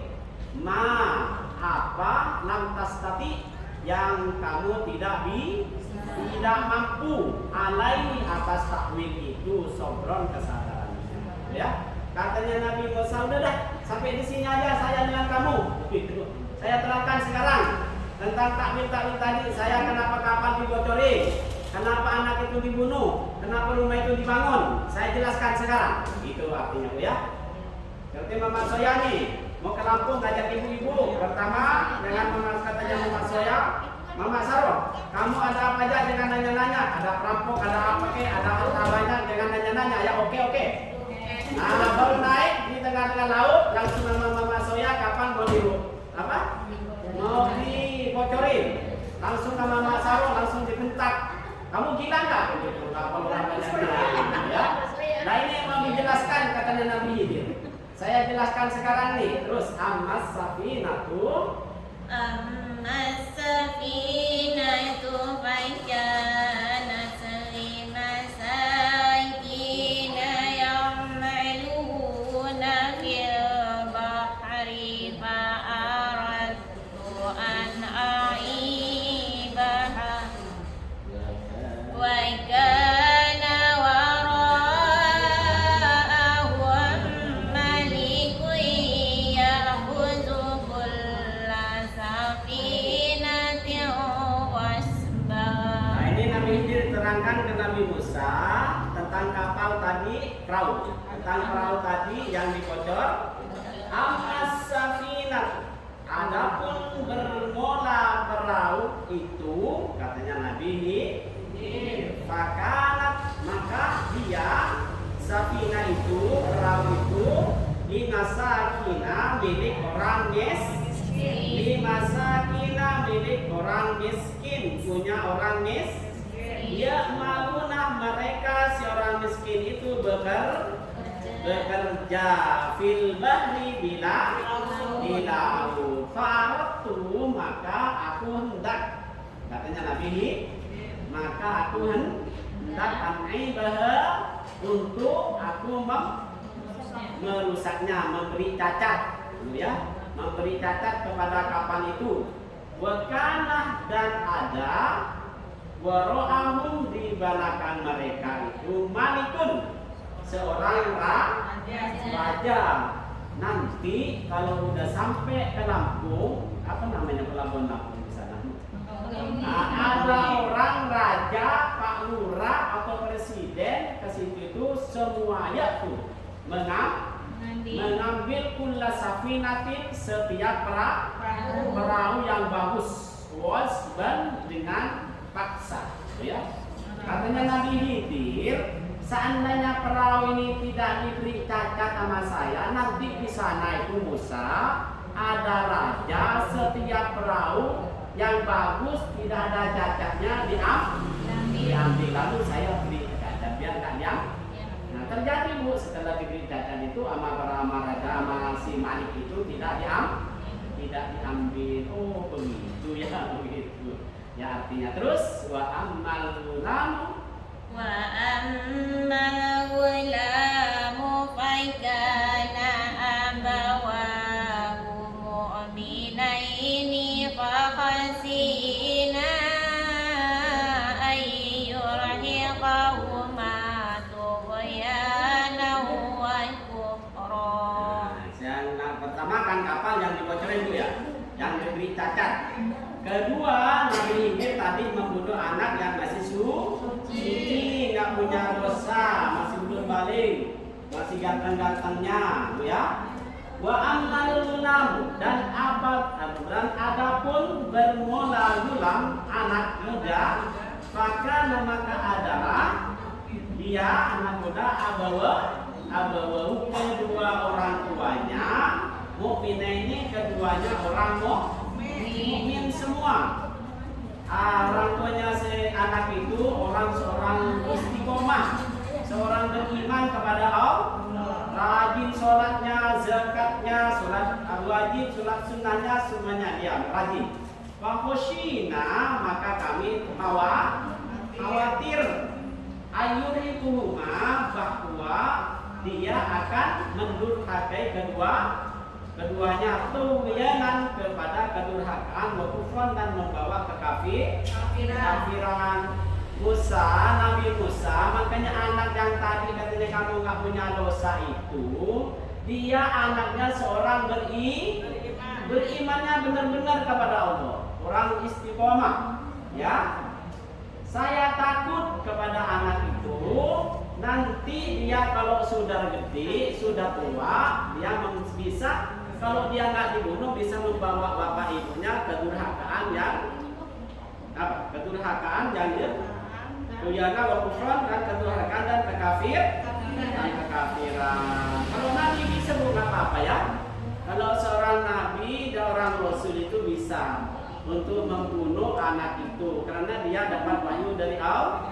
apa lam tastati yang kamu tidak mampu alaihi atas takwil itu sobron kesadarannya, ya. Katanya Nabi Musa, udah dah sampai di sini aja saya dengan kamu. Gitu. Saya terangkan sekarang tentang takwil tadi. Saya kenapa kapal dibocori, kenapa anak itu dibunuh, kenapa rumah itu dibangun. Saya jelaskan sekarang. Itu artinya, ya. Seperti Mama Soya nih, mau ke Lampung ngajak ibu-ibu. Pertama dengan katanya Mama Soya, Mama Saro, kamu ada apa aja dengan nanya-nanya? Ada perampok, ada apa ada harta banyak dengan nanya-nanya. Ya oke. Nah baru naik di tengah-tengah laut, langsung sama Mama Soya kapan mau mau dibocorin. Langsung sama Mama Saro langsung dibentak. Kamu gila nggak? Begitu. Kapal banyak ya. Nah ini yang mau dijelaskan katanya Nabi Khidir. Saya jelaskan sekarang nih. Terus ammas safinatu fakanat limasakin ya'maluna fil bahri fa'aradtu an a'ibaha wa kana wara'ahum malikun ya'khudhu kulla safinatin wasba. Nah ini Nabi Khidir terangkan ke Nabi Musa tentang kapal tadi, perahu. Tentang perahu tadi yang dibocor. Amma limasakina milik orang limasakina milik orang miskin, punya orang ya maluna mereka si orang miskin itu bekerja fil bahri bila laut. Faratu maka aku hendak, katanya Nabi, maka aku hendak an'ibah untuk aku merusaknya, memberi cacat, ya, memberi cacat kepada kapal itu. Wakanah dan ada waro'ahum di belakang mereka itu malikun, seorang raja. Nanti kalau udah sampai ke Lampung, apa namanya pelabuhan Lampung di sana? Nah, ada orang raja, Pak Lurah atau presiden ke situ itu semuanya tuh mengambil kulla safinatin, setiap perahu yang bagus, wasban dengan paksa, ya. Katanya Nabi Khidir, seandainya perahu ini tidak diberi cacat sama saya, nanti di sana itu Musa ada raja, setiap perahu yang bagus tidak ada cacatnya diambil, lalu saya beri cacat biar nggak diambil. Nah terjadi Bu, setelah diberi cacat itu sama para raja sama si Malik itu tidak diambil. Oh begitu ya, begitu. Ya artinya terus wa ammal gulamu fakana abawahu mu'minaini fakhasina ayyurhiqahuma tughyanan wa kufra. Yang pertama kan kapal yang dibocorin itu ya, yang diberi cacat. Kedua, Nabi Khidir tadi membunuh anak yang masih suci, nggak punya dosa, masih belum balik, masih ganteng-gantengnya, ya. Wa ammal gulam dan adapun bermula gulam anak muda, maka maka adalah dia anak muda abawahu kedua orang tuanya, mukminaini keduanya orang mukmin semua. Orang tuanya si anak itu seorang istiqomah, seorang beriman kepada Allah, rajin sholatnya, zakatnya, sholat wajib, sholat sunnahnya, semuanya dia rajin. Fakoshina maka kami khawatir ayurikuhuma bahwa dia akan mendurhakai keduanya tughyanan kepada kedurhakaan wa kufran dan membawa ke kafiran. Nabi Musa, makanya anak yang tadi katanya kamu nggak punya dosa itu, dia anaknya seorang berimannya benar-benar kepada Allah, orang istiqomah, ya. Saya takut kepada anak itu, nanti dia kalau sudah gede, sudah tua, dia bisa, kalau dia nggak dibunuh bisa membawa bapak ibunya kedurhakaan yang Tuyana wa kufran dan kedurhakaan dan kekafiran. Kalau Nabi bisa bukan apa-apa ya. Kalau seorang Nabi dan orang Rasul itu bisa untuk membunuh anak itu karena dia dapat wahyu dari Allah.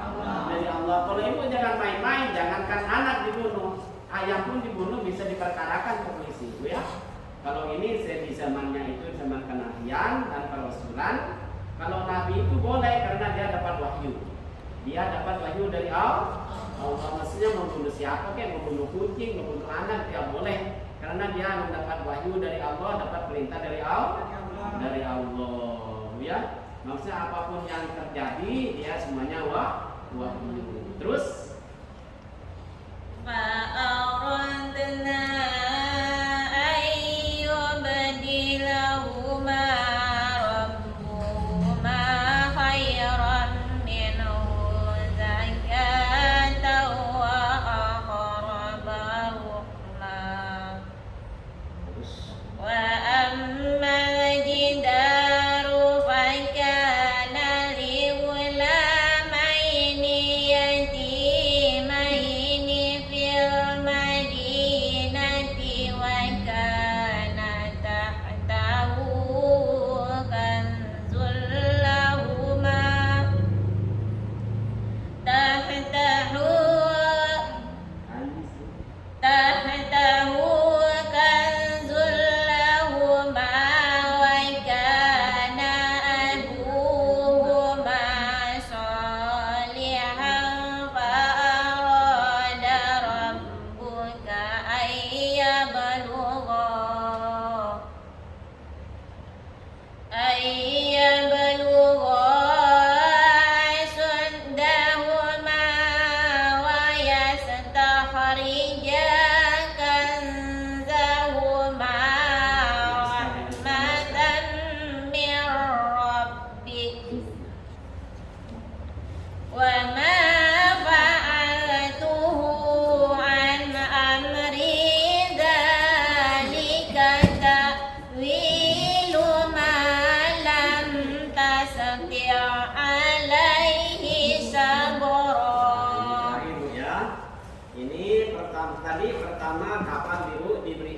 Kalau ibu jangan main-main, jangankan anak dibunuh, ayam pun dibunuh bisa diperkarakan ke polisi, Bu ya. Kalau ini di zamannya itu zaman kenabian dan kerasulan. Kalau Nabi itu boleh karena dia dapat wahyu. Dia dapat wahyu dari Allah. Maksudnya membunuh siapa kayak membunuh kucing, membunuh anak dia boleh karena dia mendapat wahyu dari Allah, dapat perintah dari Allah. Ya. Maksudnya apapun yang terjadi dia semuanya wahyu. Terus fa'aradna ayyubdilahuma rabbuhuma khairan minhu zakatan wa aqraba ruhma. Wa ammal jidaru fakana lighulamaini yatimaini fil madinati wa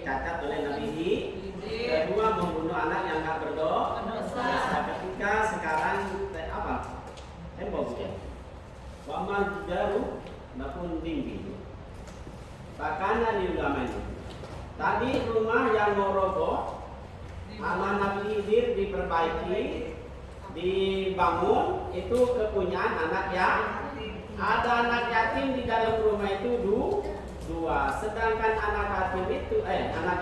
dicatat oleh Nabi Khidir. Kedua, membunuh anak yang nggak berdosa. Ketika sekarang apa? Tembok ya. Waman jaru napun tinggi. Pakana di ulama ini. Tadi rumah yang mau roboh, aman Nabi Khidir diperbaiki, dibangun, itu kepunyaan anak yang ada anak yatim di dalam rumah itu dua. Sedangkan anak yatim itu anak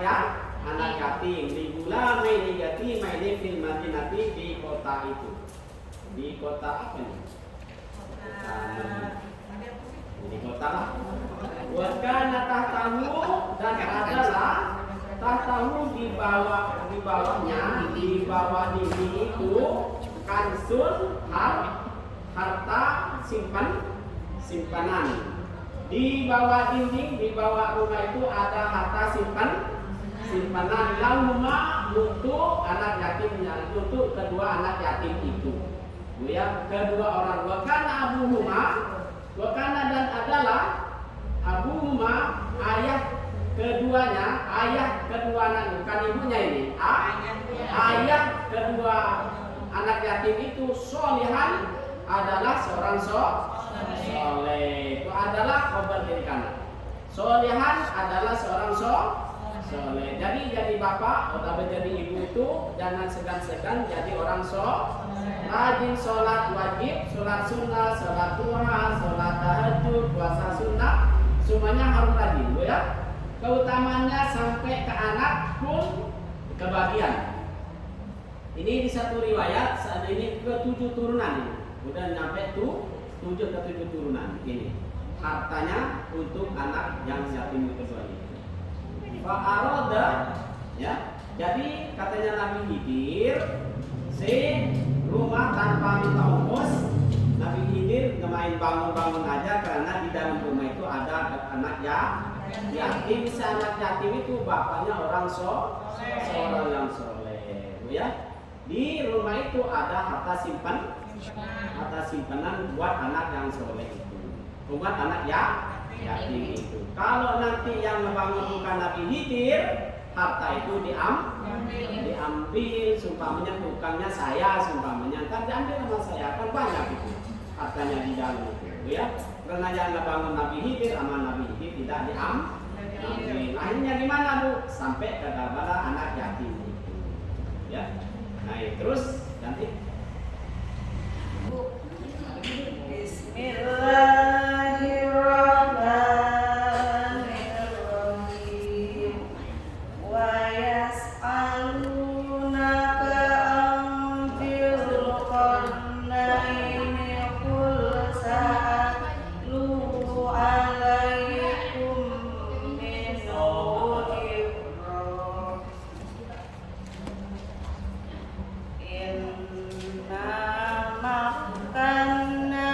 yatim di gula main yatim main fil madinati di kota itu. Di kota apa nih? Di kota lah. Wakana tahtahu dan adalah tahtahu di bawahnya di bawah dinding itu kansun harta simpanan. Di bawah dinding, di bawah rumah itu ada harta simpanan lahuma untuk anak yatimnya, untuk kedua anak yatim itu. Ya, kedua orang wakana abuhuma, wakana dan adalah abuhuma ayah keduanya, ayah kedua anak, bukan ibunya ini. Ayah kedua anak yatim itu solihan adalah seorang soleh. Itu adalah khabar dari kanan. Solihan adalah seorang soleh. Jadi bapak atau jadi ibu itu jangan segan-segan jadi orang rajin sholat wajib, sholat sunnah, sholat duha, sholat tahajud, puasa sunnah, semuanya harus rajin, Bu ya. Keutamanya sampai ke anak pun kebagian. Ini di satu riwayat saat ini ke 7 turunan ini. Udah nyampe 7 ke 7 turunan ini. Hartanya untuk anak yang yatim kedua ini. Fa'aroda ya. Jadi katanya Nabi Khidir, si rumah tanpa minta ongkos, Nabi Khidir ngemain bangun-bangun aja karena di dalam rumah itu ada anak yatim. Si anak yatim itu bapaknya seorang yang soleh, ya. Di rumah itu ada harta simpanan buat anak yang soleh itu, buat anak yatim itu. Kalau nanti yang ngebangun bukan Nabi Khidir, harta itu diambil, sumpamanya bukannya saya, sumpamanya kan diambil sama saya, kan banyak itu hartanya di dalam itu, ya. Karena yang ngebangun Nabi Khidir sama Nabi Khidir tidak diambil. Akhirnya gimana Bu? Sampai kepada anak yatim itu, ya. Nah, terus nanti Bismillahirrahmanirrahim. Wa yas'alunaka anfil qarnaini qul sa'atlu alaikum minhu dhikra. Inna makkanna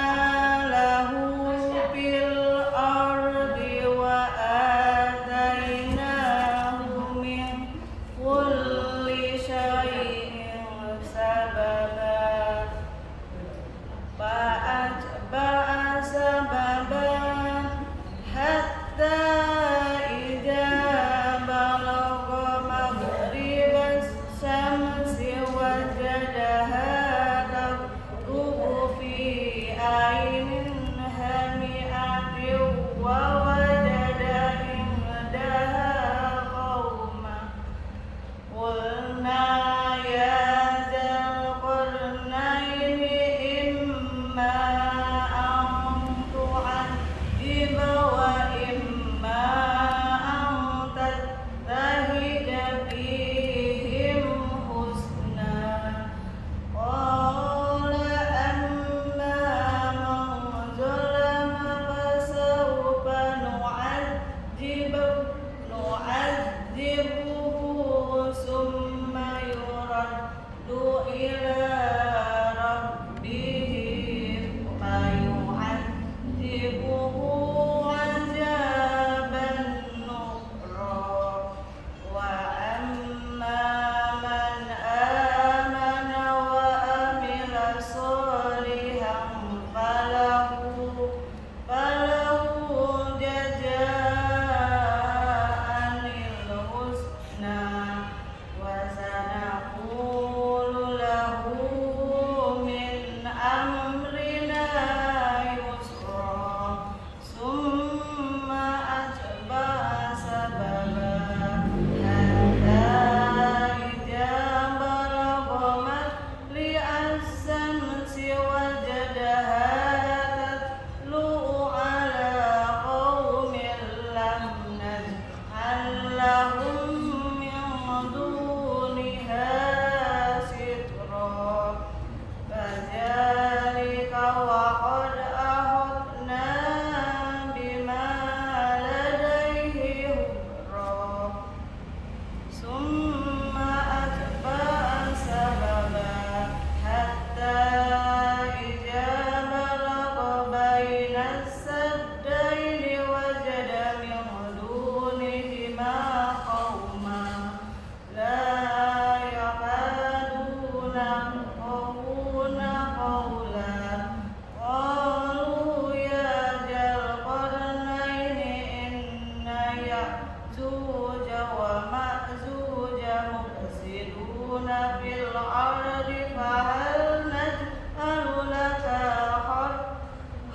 الأرض فهل نجعل لك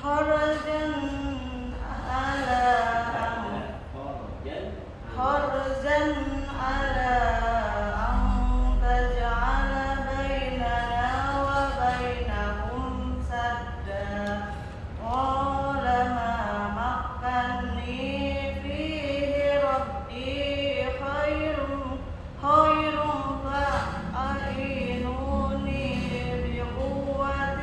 خرجا على أن تجعل بيننا وبينهم سدا قال ما مكني فيه ربي خير فأعينوني بقوة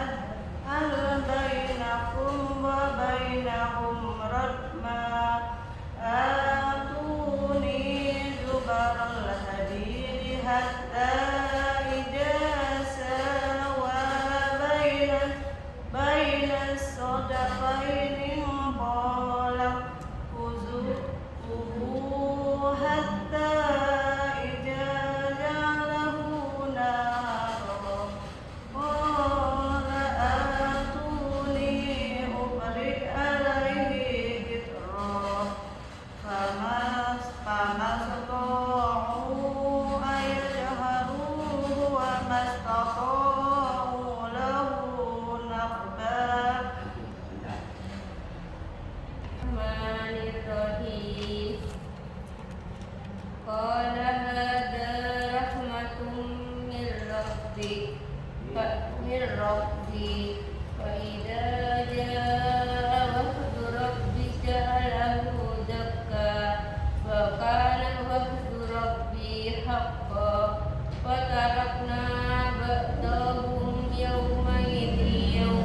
أجعل بينكم وبينهم ردما آتوني زبر الحديد حتى إذا ساوى بين الصدفين قال خذوه حتى إذا جعله نارا قال آتوني أفرغ عليه قطرا فما استطاعوا أن يجهروه وما استطاعوا له نقبا Bismillahirrahmanirrahim. Qala hadza rahmatun min rabbi wa idza jaa wa'du rabbi ja'alahu dakka wa kana wa'du rabbi haqqan wa tarakna ba'dahum yawma idin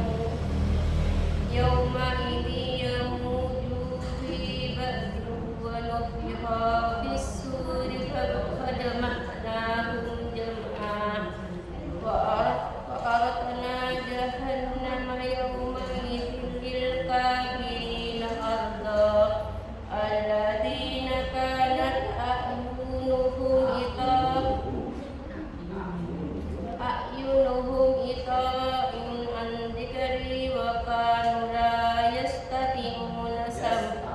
yamuju fi ba'd wa nufiha bis-suri fajama'nahum jam'a wa aratna jahannama yawma idin lil kafirina arda alladhina kanat a'yunuhum ita'in an dhikri wa kanu la yastati'una sam'a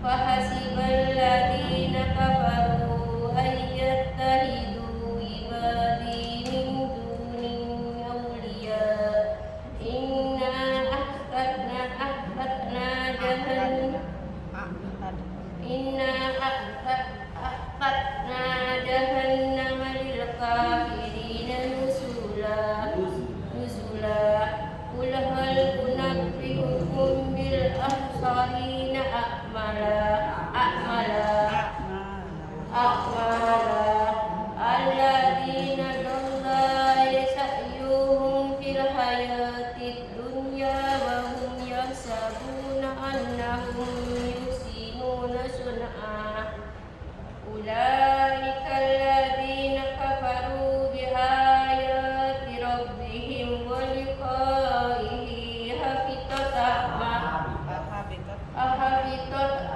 fahasibal ladina kafaru ayyattahidu ibadi min duni awliya inna ahbatna jahannama lil kafirina nuzula qul hal unabbi'ukum bil ahsarina a'mala alladhina dhalla sa'yuhum fil hayatid dunya wa hum yahsabuna annahum yuhsinuna sun'a ulaika alladhina kafaru bi ayati rabbihim wa liqa'ihi habitat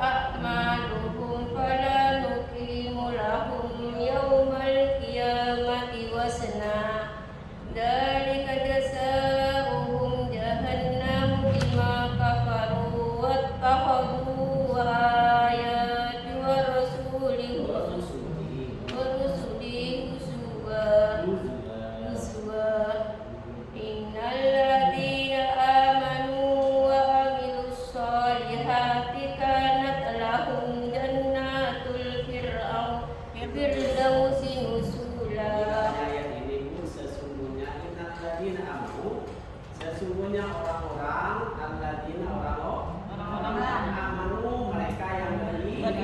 a'maluhum fala nuqimu lahum yawmal qiyamati wazna dzalika jazaohum jahannam bima kafaru wattakhadhu ayati wa rusulihi huzwa innal ladina amanu wa amilus solihati kanat lahum jannatul firdausi nuzula. Ayat ini pun sesungguhnya orang-orang alladzina orang-orang amanu mereka yang beriman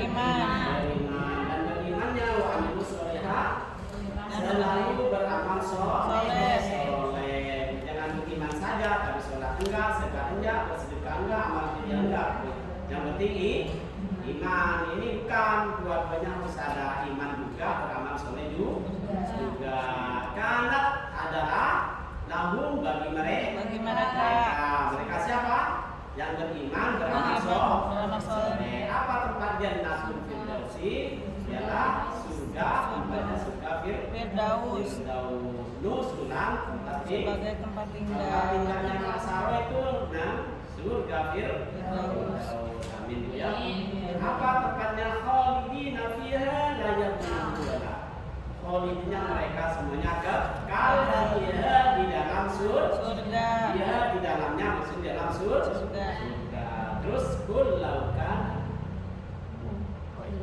dan berimannya wa amilus sholihah selalu beramal soleh. Jangan beriman saja tapi sholat enggak, sedekah enggak, bersedekah enggak, amal kerja enggak. Yang penting iman. Ini bukan dua-duanya harus ada iman juga, beramal soleh juga. Karena adalah lahum bagi mereka. Mereka siapa? Yang beriman, beramal soleh. Apa tempat jannatul firdausi? Ialah surga, tempatnya surga Firdaus. Nusulan tempat sebagai tempat Tempat tinggal. tinggalnya anak Sarah itu surga Firdaus. Amin ya. Apa tempatnya khalidina fiha la yabghuna. Khalidina mereka semuanya kekal fiha di dalam surga. Dia di dalamnya maksud dalam surga. Terus kul laukan.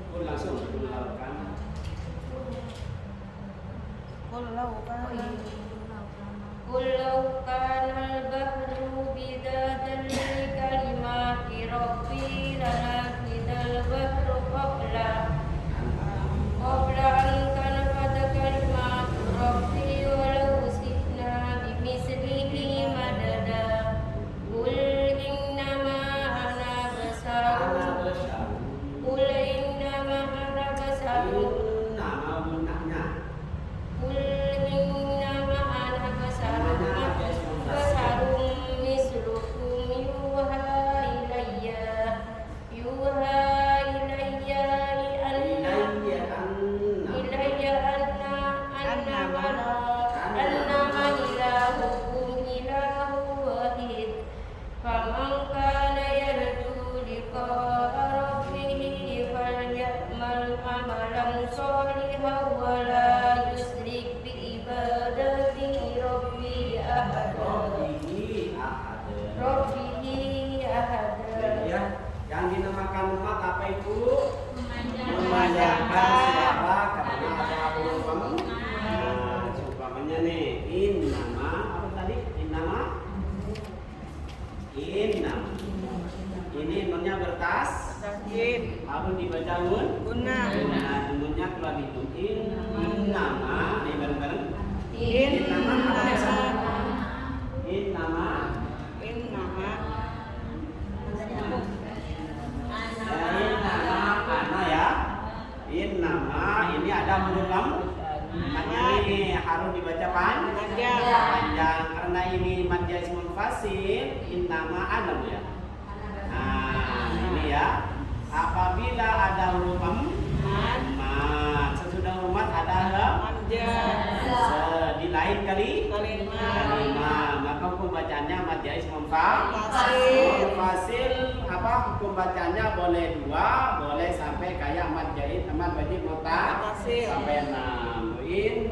Kul langsung kul laukan. قل لو كان البحر مدادا لكلمات ربي لنفد البحر قبل أن تنفد كلمات ربي ولو شئنا بمثله مددا قل إنما أنا بشر قل إنما أنا بشر قل إنما أنا بشر مثلكم أنما إلهكم إله واحد فمن كان يرجو لقاء ربه فليعمل عملا صالحا ولا يشرك بعبادة ربه أحدا. Ya, yang dinamakan umat apa itu? Memanjangkan suara karena ada huruf. Nah, umpamanya nih, innama apa tadi? Innama. Ini nunnya bertas. Harus dibaca guna. Nunnya keluar itu. Innama. Nih bareng-bareng. Innama apa biasa? Innama. Innama ini ada huruf ini harus dibaca panjang karena ini mad ismul fasil innama alam ya. Nah ini ya, apabila ada huruf mad sesudah huruf mad ada di lain kalimat maka hukum bacanya mad ismul fasil. Apa hukum bacanya boleh 2, boleh sampai kayak mad jahid, mad wajib mutasil sampai 6.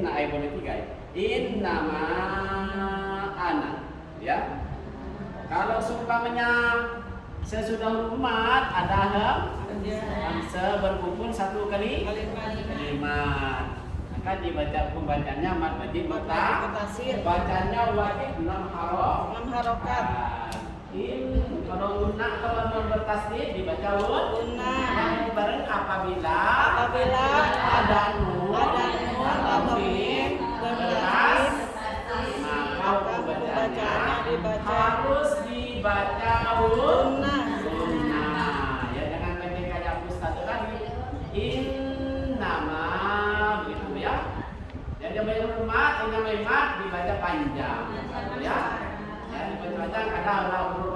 Boleh 3 ya. Innama ana ya. Kalau seumpamanya sesudah huruf mad ada berkumpul satu kalimat maka dibaca hukum bacanya mad wajib mutasil. Bacanya wajib 6 harokat. Kalau guna kalau non bertasdid dibaca guna. Bareng apabila ada nun atau mim bertas maka bacanya harus dibaca guna. Ya jangan pendek kayak Ustaz tadi. Innama begitu ya. Jadi rumah dibaca panjang ya. Dibaca ada huruf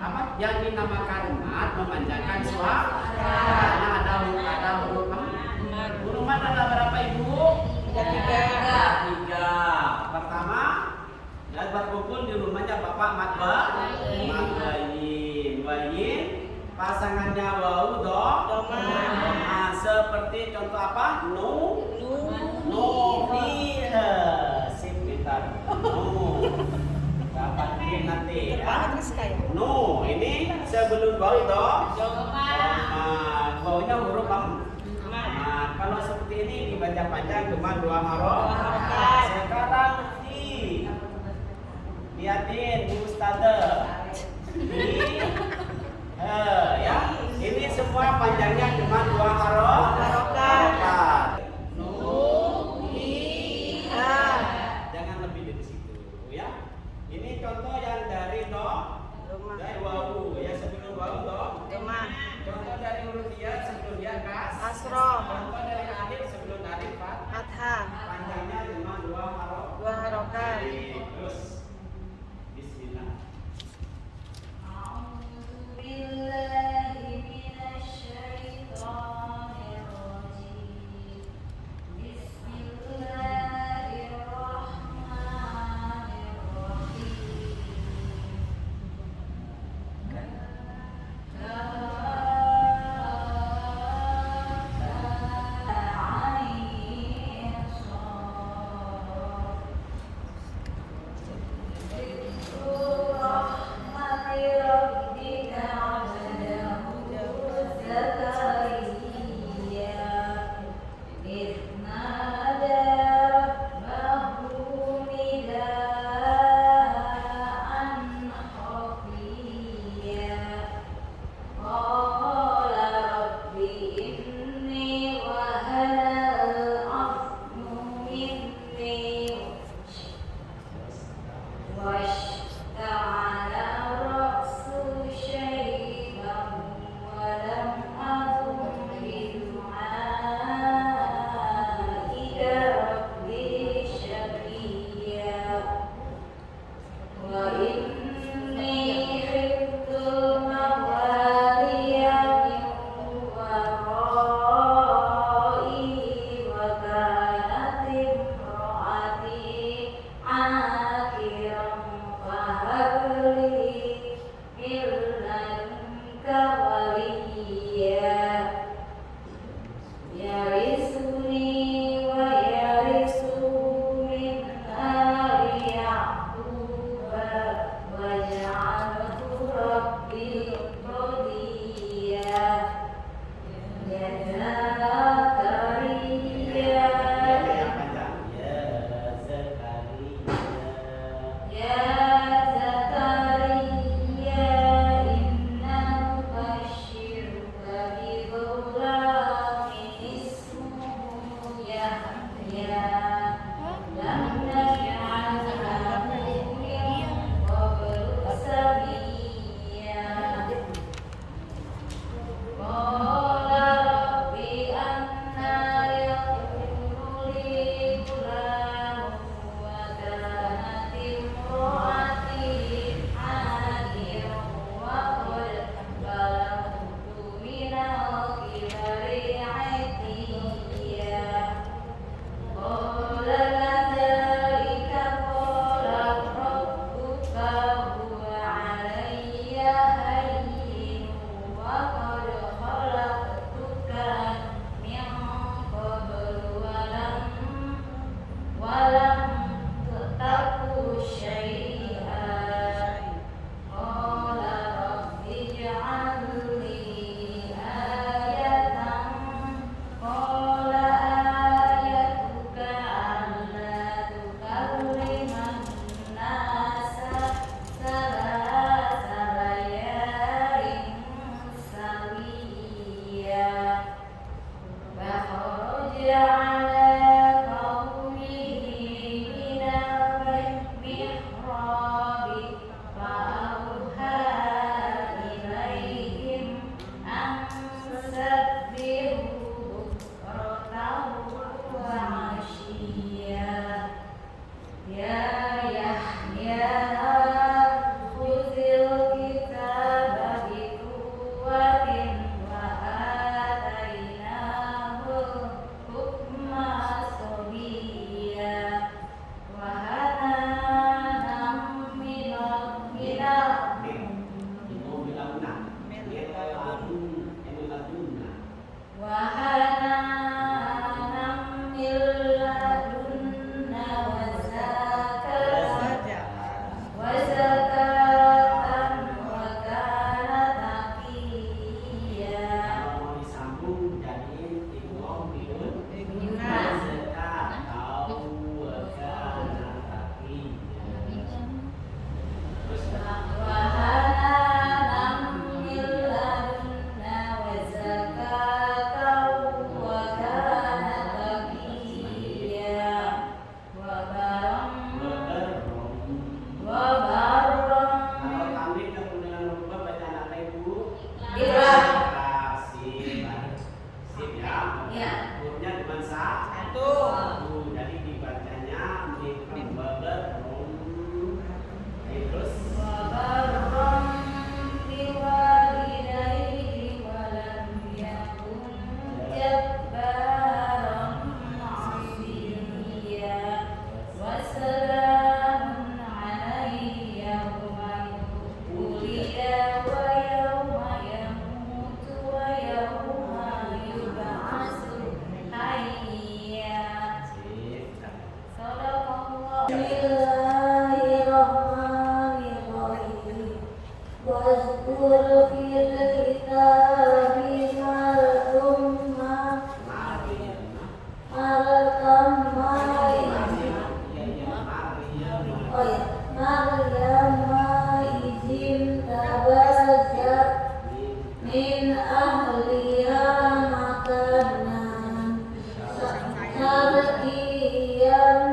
apa yang dinamakan mad memanjangkan suara karena ada huruf mad. Huruf mad ada berapa ibu? Ada 3. Pertama dan berkumpul di rumahnya Bapak mad bayin pasangannya wau doma seperti contoh apa? Sip pintar. Nanti ya. No, ini sebelum bau itu baunya huruf kalau seperti ini dibaca panjang cuma 2 harokat. Sekarang lihatin Ustazah. Ya, ini semua panjangnya cuma 2 harokat. Jangan lebih dari situ ya. Ini contoh yang dari dari wawu ya sebelum wawu contoh dari huruf dia sebelum dia kasroh. Contoh dari alif sebelum alif fathah. Panjangnya cuma 2 harokat. Terus bismillah. واشتعل الرأس شيبا ولم أكن بدعائك ربي شقيا وإني خفت الموالي من ورائي وكانت امرأتي عاقرا فهب لي من لدنك وليا يرثني ويرث من آل يعقوب واجعله ربي رضيا يا زكريا يا زكريا إنا نبشرك بغلام اسمه يحيى لم نجعل له من قبل سميا قال رب أنى يكون لي غلام وكانت امرأتي عاقرا وقد بلغت من الكبر عتيا قال كذلك قال ربك هو علي هين وقد خلقتك من قبل ولم تك شيئا قال رب اجعل لي آية قال آيتك ألا تكلم الناس ثلاث ليال سويا فخرج على قومه من المحراب فأوحى إليهم أن سبحوا بكرة وعشيا يا يحيى خذ الكتاب بقوة وآتيناه الحكم صبيا وهنانا من لدنا وزكاة وكان تقيا Kalau disambung jadi imam bidun Nah. zakat atau wakana tapi terus وهنانا من لدنا وزكاة وكان تقيا وبرا kalau kami kemudian lupa baca anak ibu Iqra. sip ya Ya. hurufnya di mana satu jadi dibacanya terus وبرا بوالديه ولم يكن جبارا عصيا وسلام علي يوم ولد ويوم يموت ويوم يبعث حيا صدق الله Bismillahirrahmanirrahim. Wazkur fil kitabi Maryam izin tabazat min ahliha makanan sarkiyan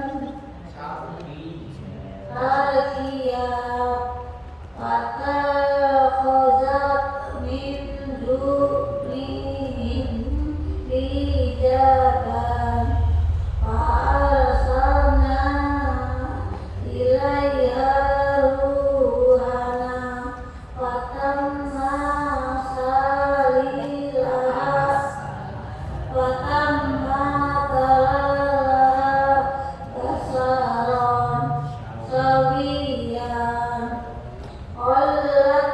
Qalat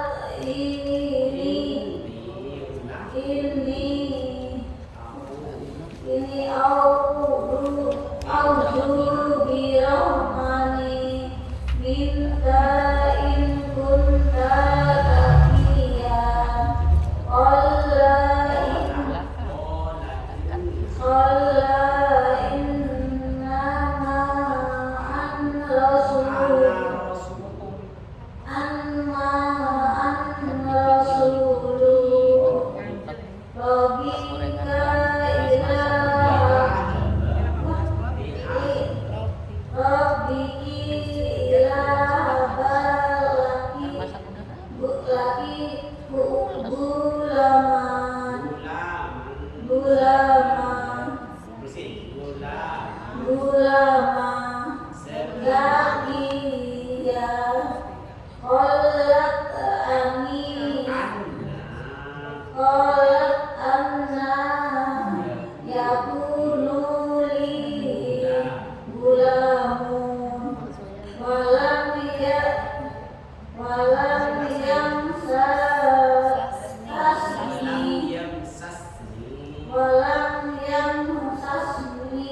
ini audu birahmani minka in kunta taqiyan. Qala innama an rasulu rabbika ila gulaman zakiya. Qalat anna yakunu li gulamun walam yamsasni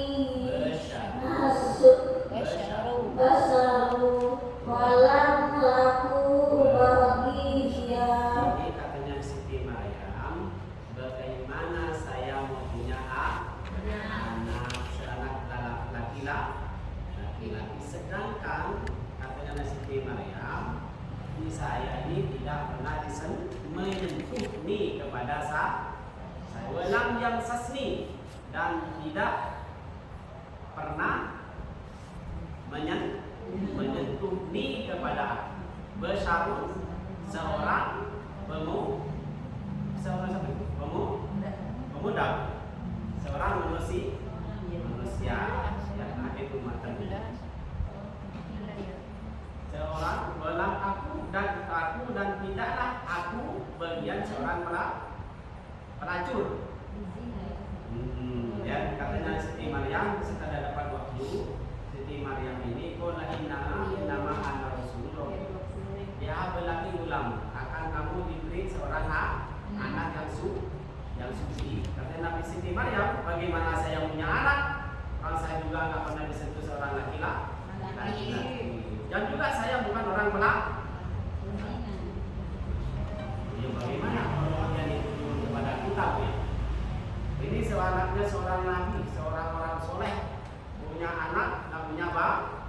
basaru walam laku bagiya. Jadi katanya Siti Maryam, bagaimana saya mau punya anak laki-laki, sedangkan katanya Siti Maryam, saya ini tidak pernah menyentuh nih kepada saya, walam yamsasni, dan tidak pernah menyentuh nih kepada bersarung seorang pemuda, seorang manusia yang itu matanya. Seorang belang aku dan tidaklah aku bagian seorang pelacur. Dan katanya Siti Maryam setelah dapat waktu, Siti Maryam ini qala innama ana rasulullah. Ya belaki ulam, akan kamu diberi seorang anak yang suci. Kata Nabi Siti Maryam, bagaimana saya punya anak? Kalau saya juga nggak pernah disentuh seorang laki-laki. Dan juga saya bukan orang pelak. Ya bagaimana kalau dia dituduh kepada kita ya? Ini seanaknya seorang nabi, seorang orang soleh, punya anak, nggak punya bapak.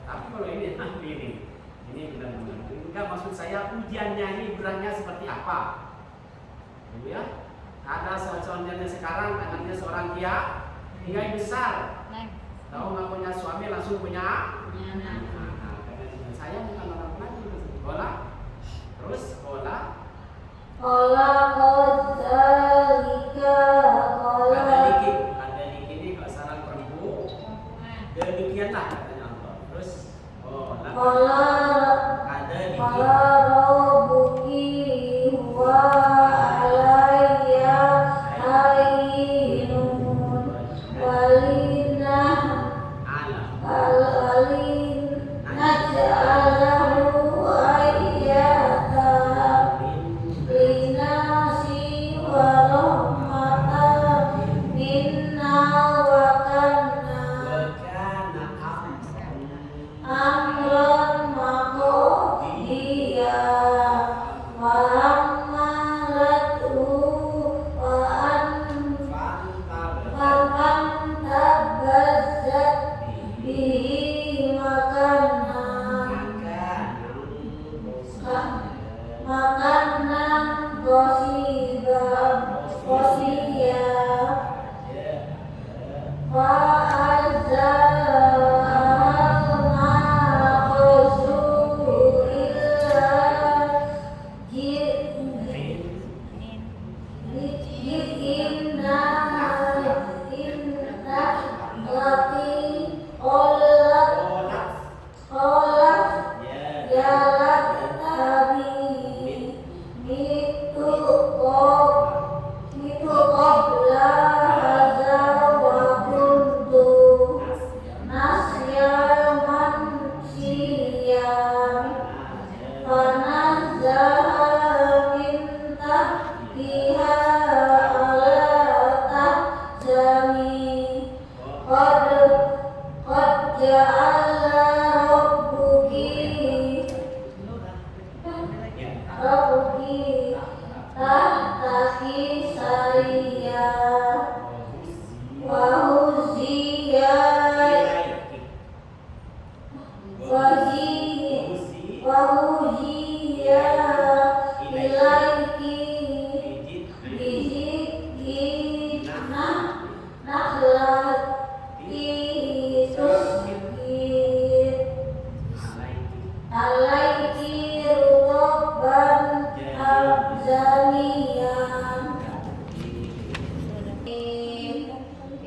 Tapi kalau ini benar-benar enggak, maksud saya ujiannya ini beratnya seperti apa, ya? Ada soalnya sekarang anaknya seorang kiai besar, tahu nggak punya suami langsung punya anak. Saya bukan orang lagi, terus sekolah. Ada dikit ini kalau saran perempuan, demikianlah katanya Allah. Terus Rabbuki wa alayya ainun walina naj'alahu ayatan linasi wa rahmatan minna wa kana amran Asa rabbuki tahtaki sariya wa huziya ilaiki bijiki nakhlati tusqit alaiki rutban abzaniyan.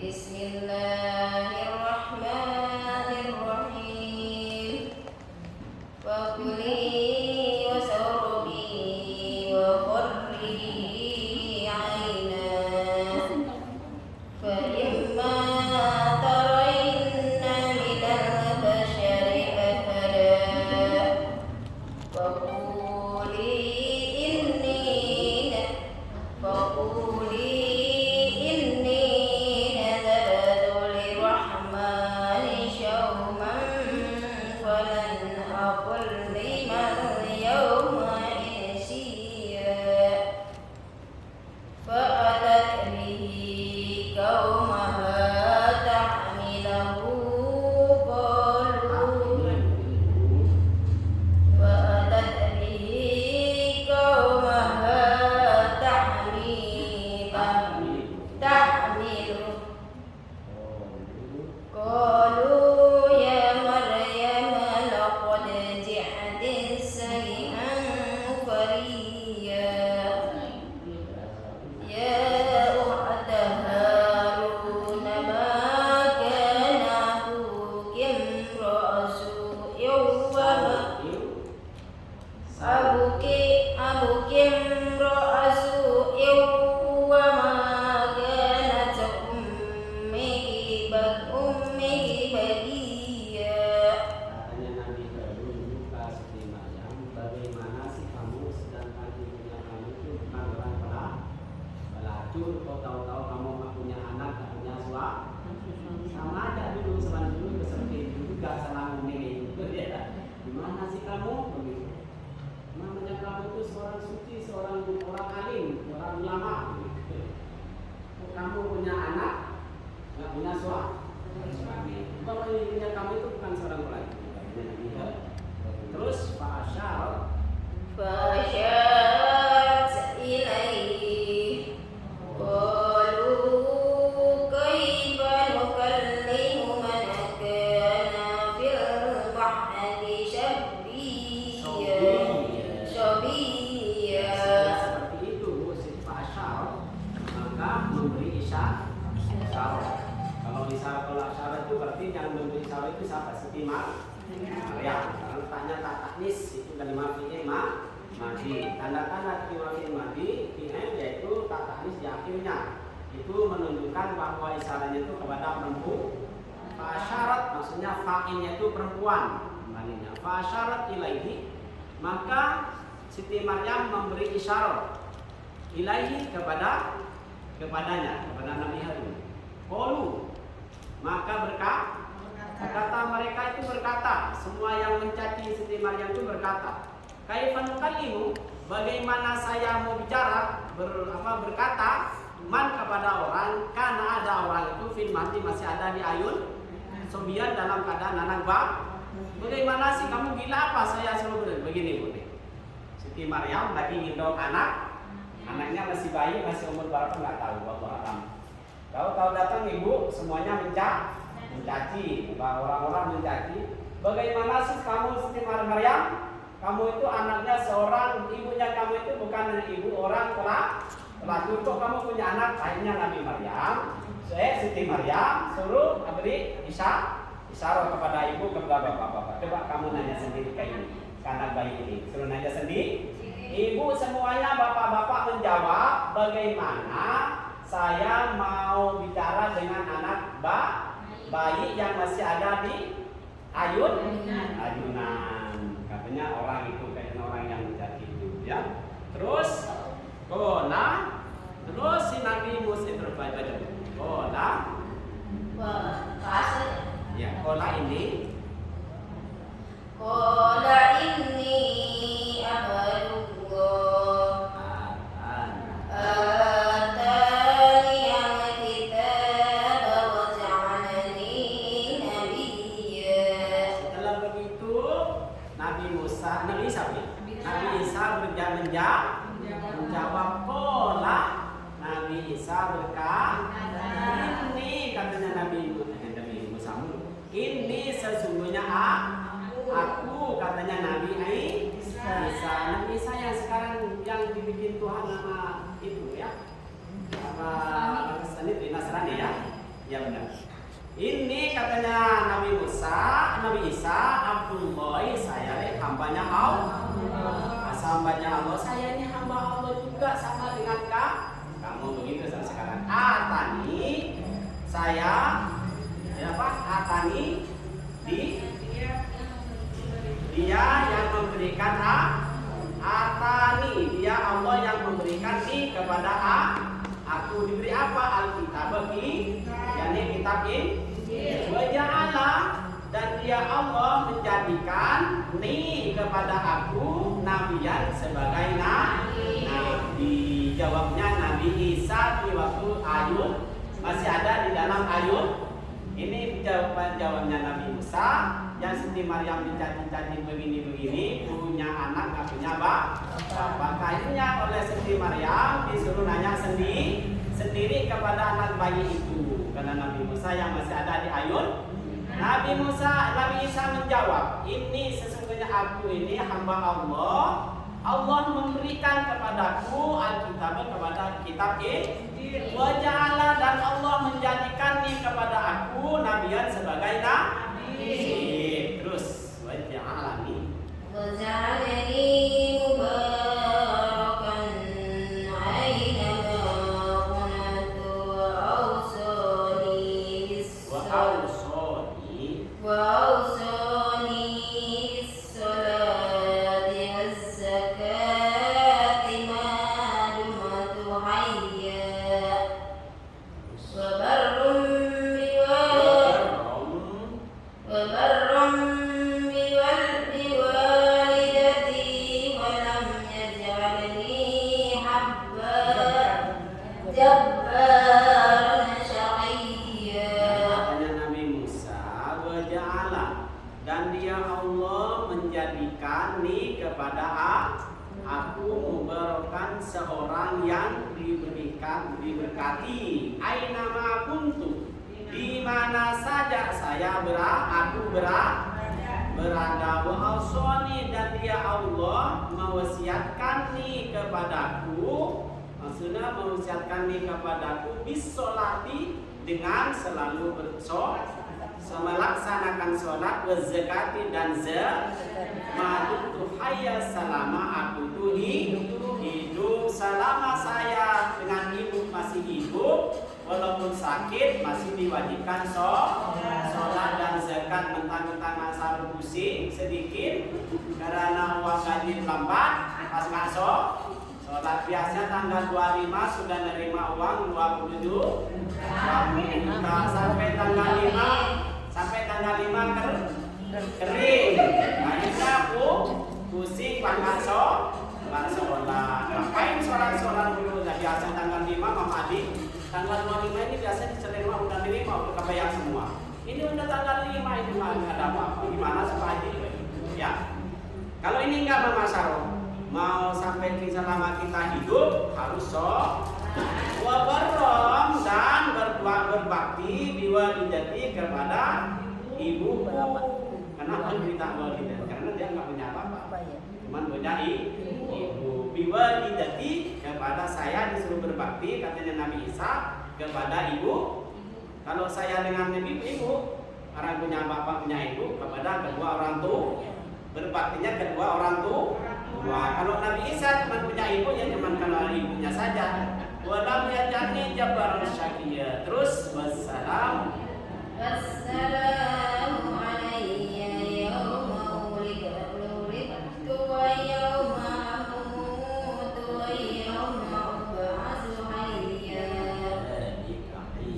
Bismillahirrahmanirrahim. Fakuli wasawrubi wa qurri ayna fa imma tarayna minal bashari ahada faquli inni nadartu lirrahmani syawman falan aqul liman yawma insiya fa'atat bihi qaumaha tahmilahu qalu fa'atat bihi qaumaha tahmilu qalu ya Maryam laqad ji'ti shay'an fariya ya ukhta Harun ma kana abuki imra'a su'in wa abuki imra'a su'in wa ma kanat ummiki baghiya. Katanya Nabi Harun ke Siti Maryam, bagaimana sih kamu sedangkan ibunya kamu itu bukan orang pelacur, kau tahu-tahu kamu gak punya anak, gak punya suami, sama aja dulu seperti itu juga salah memilih gitu ya. Gimana sih kamu begitu? Namanya kamu itu seorang suci, seorang alim, seorang ulama gitu. Kamu punya anak, gak punya suami. Kalau ibunya kamu itu bukan seorang pelacur. Terus Fasyarat ilaihi qalu kaifa nukallimu man kana fil mahdi sabiyya. seperti itu, Fasyar maka memberi isyarat. Kalau isyarat itu berarti yang memberi isyarat itu siapa? Siti Maryam. Kalau tanya tak taknis itu kalimat fi'il madi. Tanda-tanda kalimat fi'il madi yaitu tak taknis di akhirnya. Itu menunjukkan bahwa isyaratnya itu kepada perempuan. Fasyarat maksudnya fa'ilnya itu perempuan. Kembalinya fasyarat ilaihi, maka Siti Maryam memberi isyarat ilaihi kepadanya, kepada Nabi Harun. Qalu, maka berkata mereka itu berkata, semua yang mencaci Siti Maryam itu berkata, kaifa nukallimu, bagaimana saya mau bicara, berkata man kepada orang, karena ada orang itu fil mahdi masih ada di ayun sobian dalam keadaan anak bagaimana sih kamu gila apa saya suruh begini Bu. Siti Maryam lagi gendong anaknya masih bayi, masih umur berapa nggak tahu, wallahu a'lam. Tahu datang ibu semuanya mencaci, orang-orang mencaci. Bagaimana sih kamu Siti Maryam? Kamu itu anaknya seorang, ibunya kamu itu bukan ibu orang pelacur, kok kamu punya anak? Akhirnya Nabi Maryam, Siti Maryam suruh beri isyarat kepada ibu, kepada bapak-bapak. Coba kamu nanya sendiri kayak ini, anak bayi ini, suruh nanya sendiri. Ibu semuanya bapak-bapak menjawab, bagaimana saya mau bicara dengan anak bayi yang masih ada di ayunan. Katanya orang itu kayak orang yang menjadi itu ya. Terus terus si Nabi Musa terbaca kola ini Nabi Isa menjawab kola. Nabi Isa berkata, ini katanya Nabi Musa, ini sesungguhnya aku katanya Nabi Isa. Nabi Isa yang sekarang yang dibikin Tuhan nama itu ya, apa Nasrani ya, ya benar. Ini katanya Nabi Isa, Abdullah, saya hambanya Allah. Hambanya Allah, saya ini hamba Allah juga sama dengan kamu begitu sekarang. Atani, saya apa? Atani dia yang memberikan Atani, dia Allah yang memberikan kepada aku. Diberi apa? Alkitab yakni kitab ini. Waja'ala, dan dia Allah menjadikan kepada aku nabiyan sebagai nabi. Jawabnya Nabi Isa di waktu ayun masih ada di dalam ayun. Ini jawabnya Nabi Musa yang Siti Maryam dicaci-caci begini-begini, punya anak nggak punya bapak. Akhirnya oleh Siti Maryam disuruh nanya sendiri kepada anak bayi itu, karena Nabi Musa yang masih ada di ayun. Nabi Isa menjawab, ini sesungguhnya aku ini hamba Allah. Allah memberikan kepadaku Alkitab, kepada kitab ini. Waja'ala, dan Allah menjadikan kepada aku nabiyan sebagai nabi. Terus waja'alani mubarakan aina ma kuntu wa awsani bis-salati waz-zakati ma dumtu hayya wa barrum biwalidati wa lam yaj'alni jabbaran syaqiyya. Katanya Nabi Musa, waja'ala, dan dia Allah menjadikan kepada aku mubarakan seorang yang diberkati. Aina ma kuntu, di mana saja saya berada. Wa awsani, dan dia Allah mewasiatkan kepadaku, maksudnya mewasiatkan kepadaku bisolati, dengan selalu melaksanakan sholat, zakati, dan madumtu hayya, selama aku itu hidup, selama saya dengan ibu masih hidup, walaupun sakit masih diwajibkan sholat dan zakat. Mentang-mentang asal pusing sedikit karena uang gaji lambat, pas masuk sholat biasa tanggal 25 sudah nerima uang 27 sampai tanggal 5 kering. Akhirnya aku pusing pas masuk sholat. Ngapain sholat dulu? Jadi biasa tanggal 5 Mama Adi, tanggal 25 ini biasanya dicelima udah dirima, udah kebayang semua. Ini udah tanggal 5 ini mah nggak ada apa-apa. Gimana supaya ya? Kalau ini nggak bermasalah, mau sampai selama kita hidup harus wabarom, dan berbakti biwalidati kepada ibuku. Kenapa kita walidati? Karena dia nggak punya apa-apa, cuman punya ibu. Biwalidati, kepada saya disuruh berbakti, katanya Nabi Isa, kepada ibu. Kalau saya dengan ibu, orang punya bapak punya ibu, kepada kedua orang tua, berbaktinya kedua orang tua. Kalau Nabi Isa cuma punya ibu, ya cuma kalau ibunya saja. Walam yaj'alni jabbaran syaqiyya. Terus wassalamu alayya yawma wulidtu wa yawma amutu wa yawma ub'atsu hayya.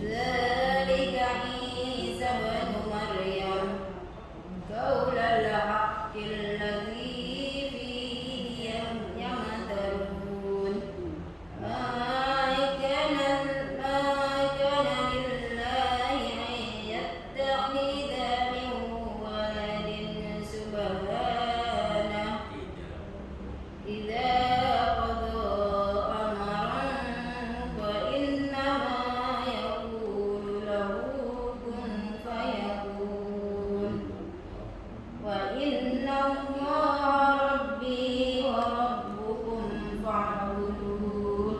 Dzalika Isa ibnu Maryam qaulal haqqil ladzi إن الله ربي وربكم فاعبدوه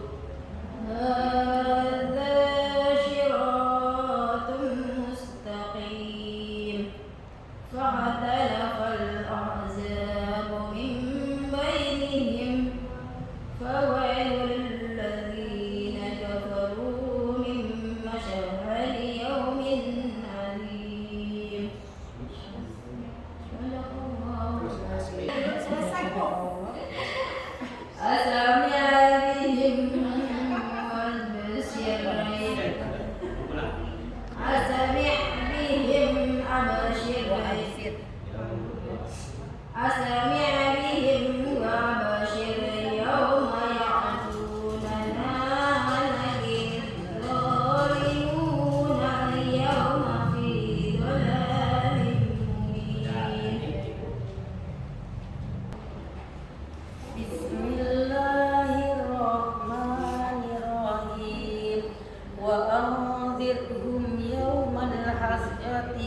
هذا صراط مستقيم فاختلف الأحزاب من بينهم فويل للذين كفروا من مشهد يوم أليم أسمع بهم والبشرين أسمع بهم أبشرين أسمع بهم وأبشر يوم يعصوننا ونكر الظالمون اليوم في ضلال مبين بسم الله الرحمن الرحيم وأنذرهم يوم الحسرة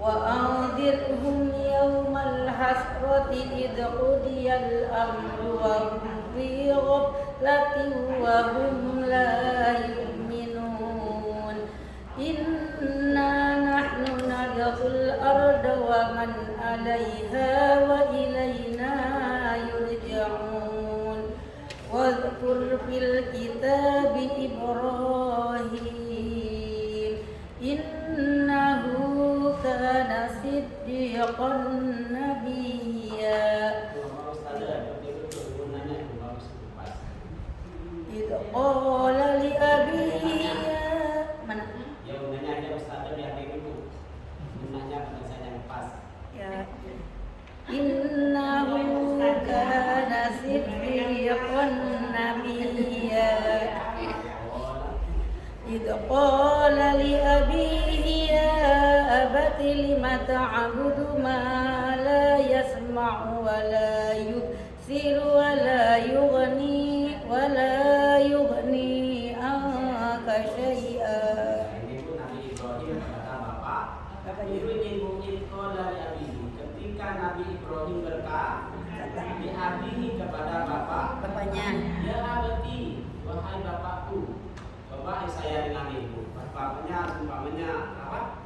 وأنذرهم يوم الحسرة إذ قضي الأمر وهم في غفلة وهم لا يؤمنون إنا نحن نرث الأرض ومن عليها وإلينا يرجعون واذكر في الكتاب إبراهيم إنه كان صديقا نبيا إذ قال لأبيه mana Ya gunanya aja Ustaz di hati dulu. Gunanya pada saya yang pas. ya innahu kana siddiqan nabiyya إذ قال لأبيه يا أبت لم تعبد ما لا يسمع ولا يبصر ولا يغني عنك شيئا. Ini pun Nabi Ibrahim kata Bapak. Itu nyinggung qala li abihi. Ketika Nabi Ibrahim berkata li abihi kepada bapaknya, ya abati, wahai bapakku. Bapak saya dengan ibu. Bapaknya umpamanya apa?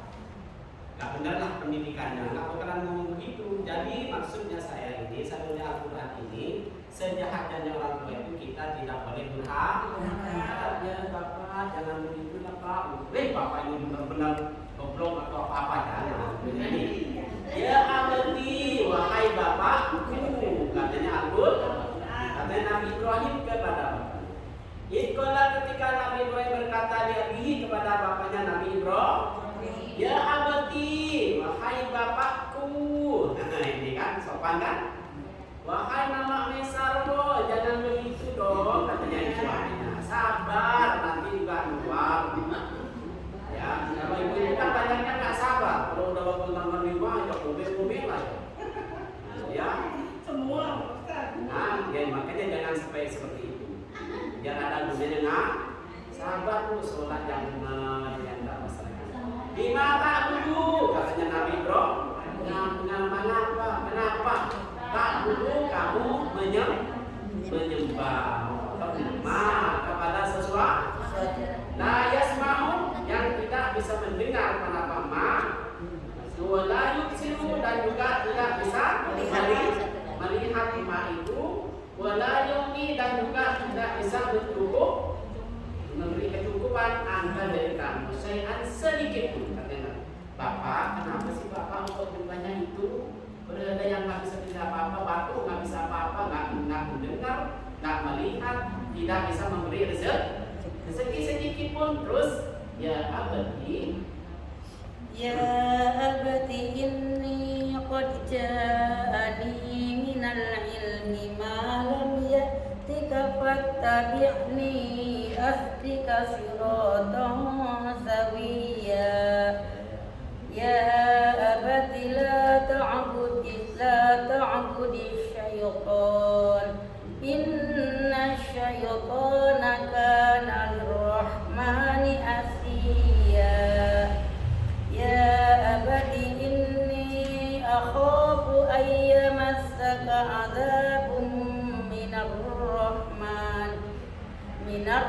Gak benar lah pendidikannya. Gak bakalan ngomong begitu. Jadi maksudnya saya ini, satunya Al-Quran ini, sejahatnya orang tua itu kita tidak boleh durhaka. Ya Bapak jangan begitu lah Pak. Bapak ini benar-benar goblok atau apa jangan. Jadi ya abadi wahai bapakku, katanya Al-Quran. Katanya Nabi Ibrahim kepada bapak. Itulah ketika Nabi Ibrahim berkata liabihi kepada bapaknya Nabi Ibrahim, ya abadi wahai bapakku. Nah ini kan sopan kan? Wahai mama Mesarlo, jangan begitu dong, katanya suaminya. Sabar, nanti juga keluar. Ya, kalau ibu kan banyaknya nggak sabar. Kalau udah waktu nonton di rumah, ya mobil lah. Ya, semua. Nah, ya, makanya jangan sampai seperti itu. Biar ada gunanya nggak? Sabar lu, sholat yang benar, yang tak masalah. Di mata dulu, katanya Nabi Ibrahim. Kenapa? Tak dulu kamu menyembah kepada sesuatu la yasma'u yang tidak bisa mendengar kenapa ma wala yubsiru dan juga tidak bisa melihat ma itu wala yumni dan juga tidak bisa memberi kecukupan anda dari kamu sedikit pun. Katanya Bapak, kenapa sih Bapak untuk jumlahnya itu? Berada yang nggak bisa tidak apa-apa, batuk nggak bisa apa-apa, nggak mendengar, nggak melihat, tidak bisa memberi rezeki sedikit pun. Terus ya abadi, ya abati inni qad ja'ani minal ilmi ma lam ya'tika fattabi'ni ahdika siratan sawiyya. Ya abati la ta'budi syaitan inna syaitana kana lirrahmani asiya. Ya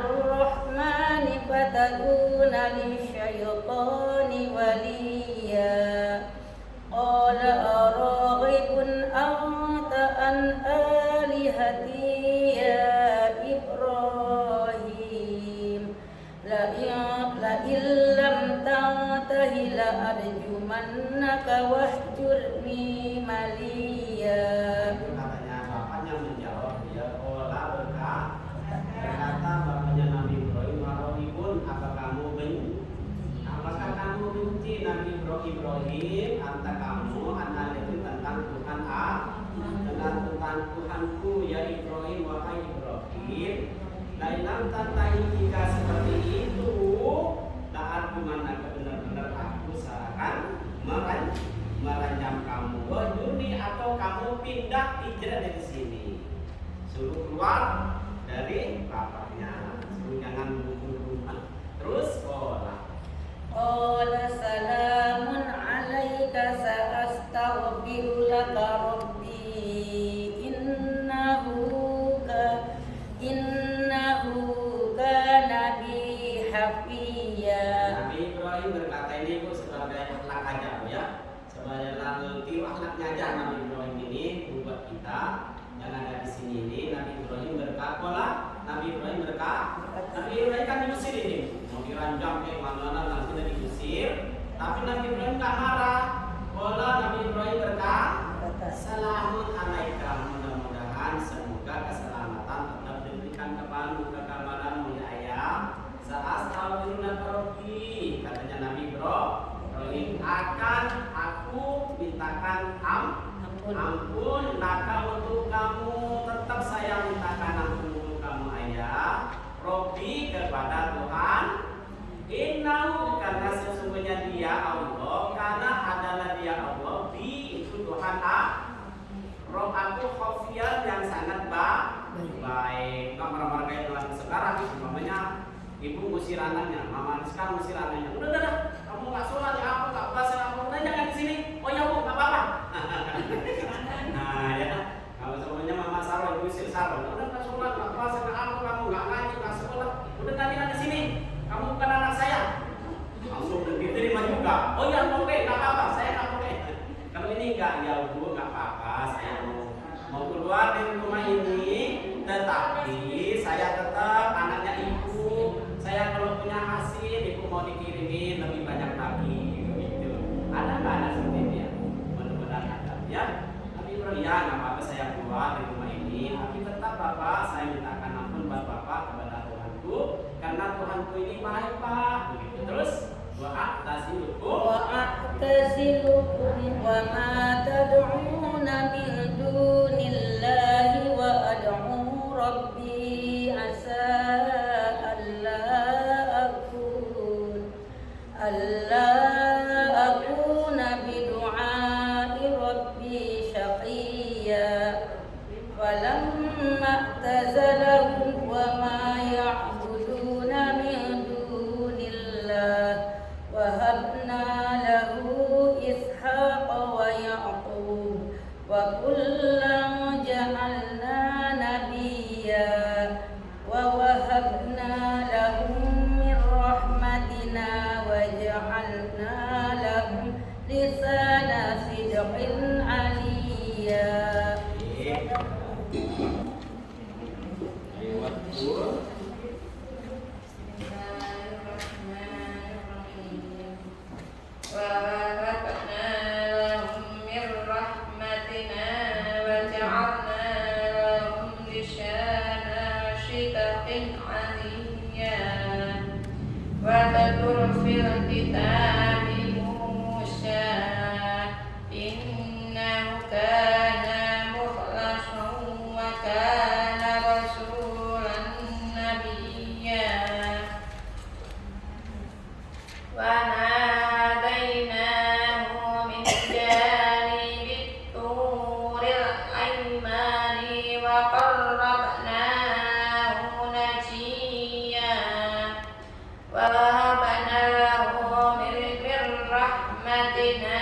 الرحمن فتكون للشيطان وليا قال أراغب أنت عن آلهتي يا إبراهيم لئن لم تنته لأرجمنك واهجرني مليا. Katanya bapaknya menjawab, ya Kola berkata bapaknya Nabi Ibrahim, Marahibun, apa kamu benci? Apakah kamu benci Nabi Ibrahim? Anta kamu itu tentang Tuhan tentang Tuhanku ya Ibrahim, wahai Ibrahim. Lainam tantai jika seperti itu, taat dimana benar-benar aku sarankan meranjam kamu, wajuni atau kamu pindah hijrah dari sini, suruh keluar dari bapaknya, suruh jangan bunuh rumah. Terus Qala salamun alaika sa'astaghfiru laka rabbi innahu kana bi hafiya. Nabi Ibrahim berkata ini Bu sebagai akhlak aja Bu ya, sebagai akhlaknya aja Nabi Ibrahim ini buat kita yang ada di sini ini. Nabi Ibrahim berkata, Nabi Ibrahim kan diusir ini, mau diranjam ke mana-mana nanti dari diusir, tapi Nabi Ibrahim nggak marah. Pola Nabi Ibrahim berkata, salamun alaika, mudah-mudahan semoga keselamatan tetap diberikan kepadamu ya ayah. Sa'astaghfirullah rabbi, katanya Nabi Ibrahim, akan aku mintakan ampun laka untuk kamu, tetap saya mintakan ampun untuk kamu ayah. Rabbi kepada Tuhan, innahu karena sesungguhnya dia Allah, karena adalah dia Allah, bi itu Tuhan Rob aku khafiyan yang sangat baik. Nggak marah-marah kayak dalam sekarang, namanya ibu ngusir anaknya, mama sekarang ngusir anaknya. Udah, kamu nggak sholat ya apa, nggak puasa apa, udah jangan di sini. Oh ya Bu, nggak apa-apa. Nah ya, kalau semuanya mama Sarah, ngusir Sarah. Udah nggak sholat, nggak puasa, nggak apa, kamu nggak ngaji, nggak sekolah. Udah jangan di sini. Kamu bukan anak saya. Langsung diterima juga. Oh ya oke, nggak apa-apa, saya nggak boleh. Kalau ini nggak, ya Bu, nggak apa-apa. Saya mau keluar dari rumah ini, tetapi saya tetap anaknya ibu. Saya kalau punya hasil, ibu mau dikirimin lebih banyak lagi, gitu. Ada nggak anak seperti ini ya? Mudah-mudahan ada, ya. Tapi ya nggak apa-apa saya keluar dari rumah ini, tapi tetap Bapak saya mintakan ampun buat Bapak kepada Tuhanku, karena Tuhanku ini baik Pak. Begitu. Terus wa'tazilukum wa ma tad'una min dunillahi wa ad'u rabbi asa alla akuna bidu'ai rabbi syaqiyya. Falamma i'tazalahum wa ma ya'buduna min dunillah wahabna lahu ishaqa wa ya'qub wa kullan ja'alna nabiyya wa wahabna lahum min rahmatina wa ja'alna lahum lisana sidqin aliyya. وَوَهَبْنَا لَهُم مِّن رَّحْمَتِنَا وَجَعَلْنَا لَهُمْ لِسَانَ صِدْقٍ عَلِيًّا. وَاذْكُرْ فِي الْكِتَابِ مُوسَىٰ إِنَّهُ كَانَ مُخْلَصًا وَكَانَ رَسُولًا نَّبِيًّا. وناديناه من جانب الطور الأيمن وقربناه نجيا ووهبنا له من رحمتنا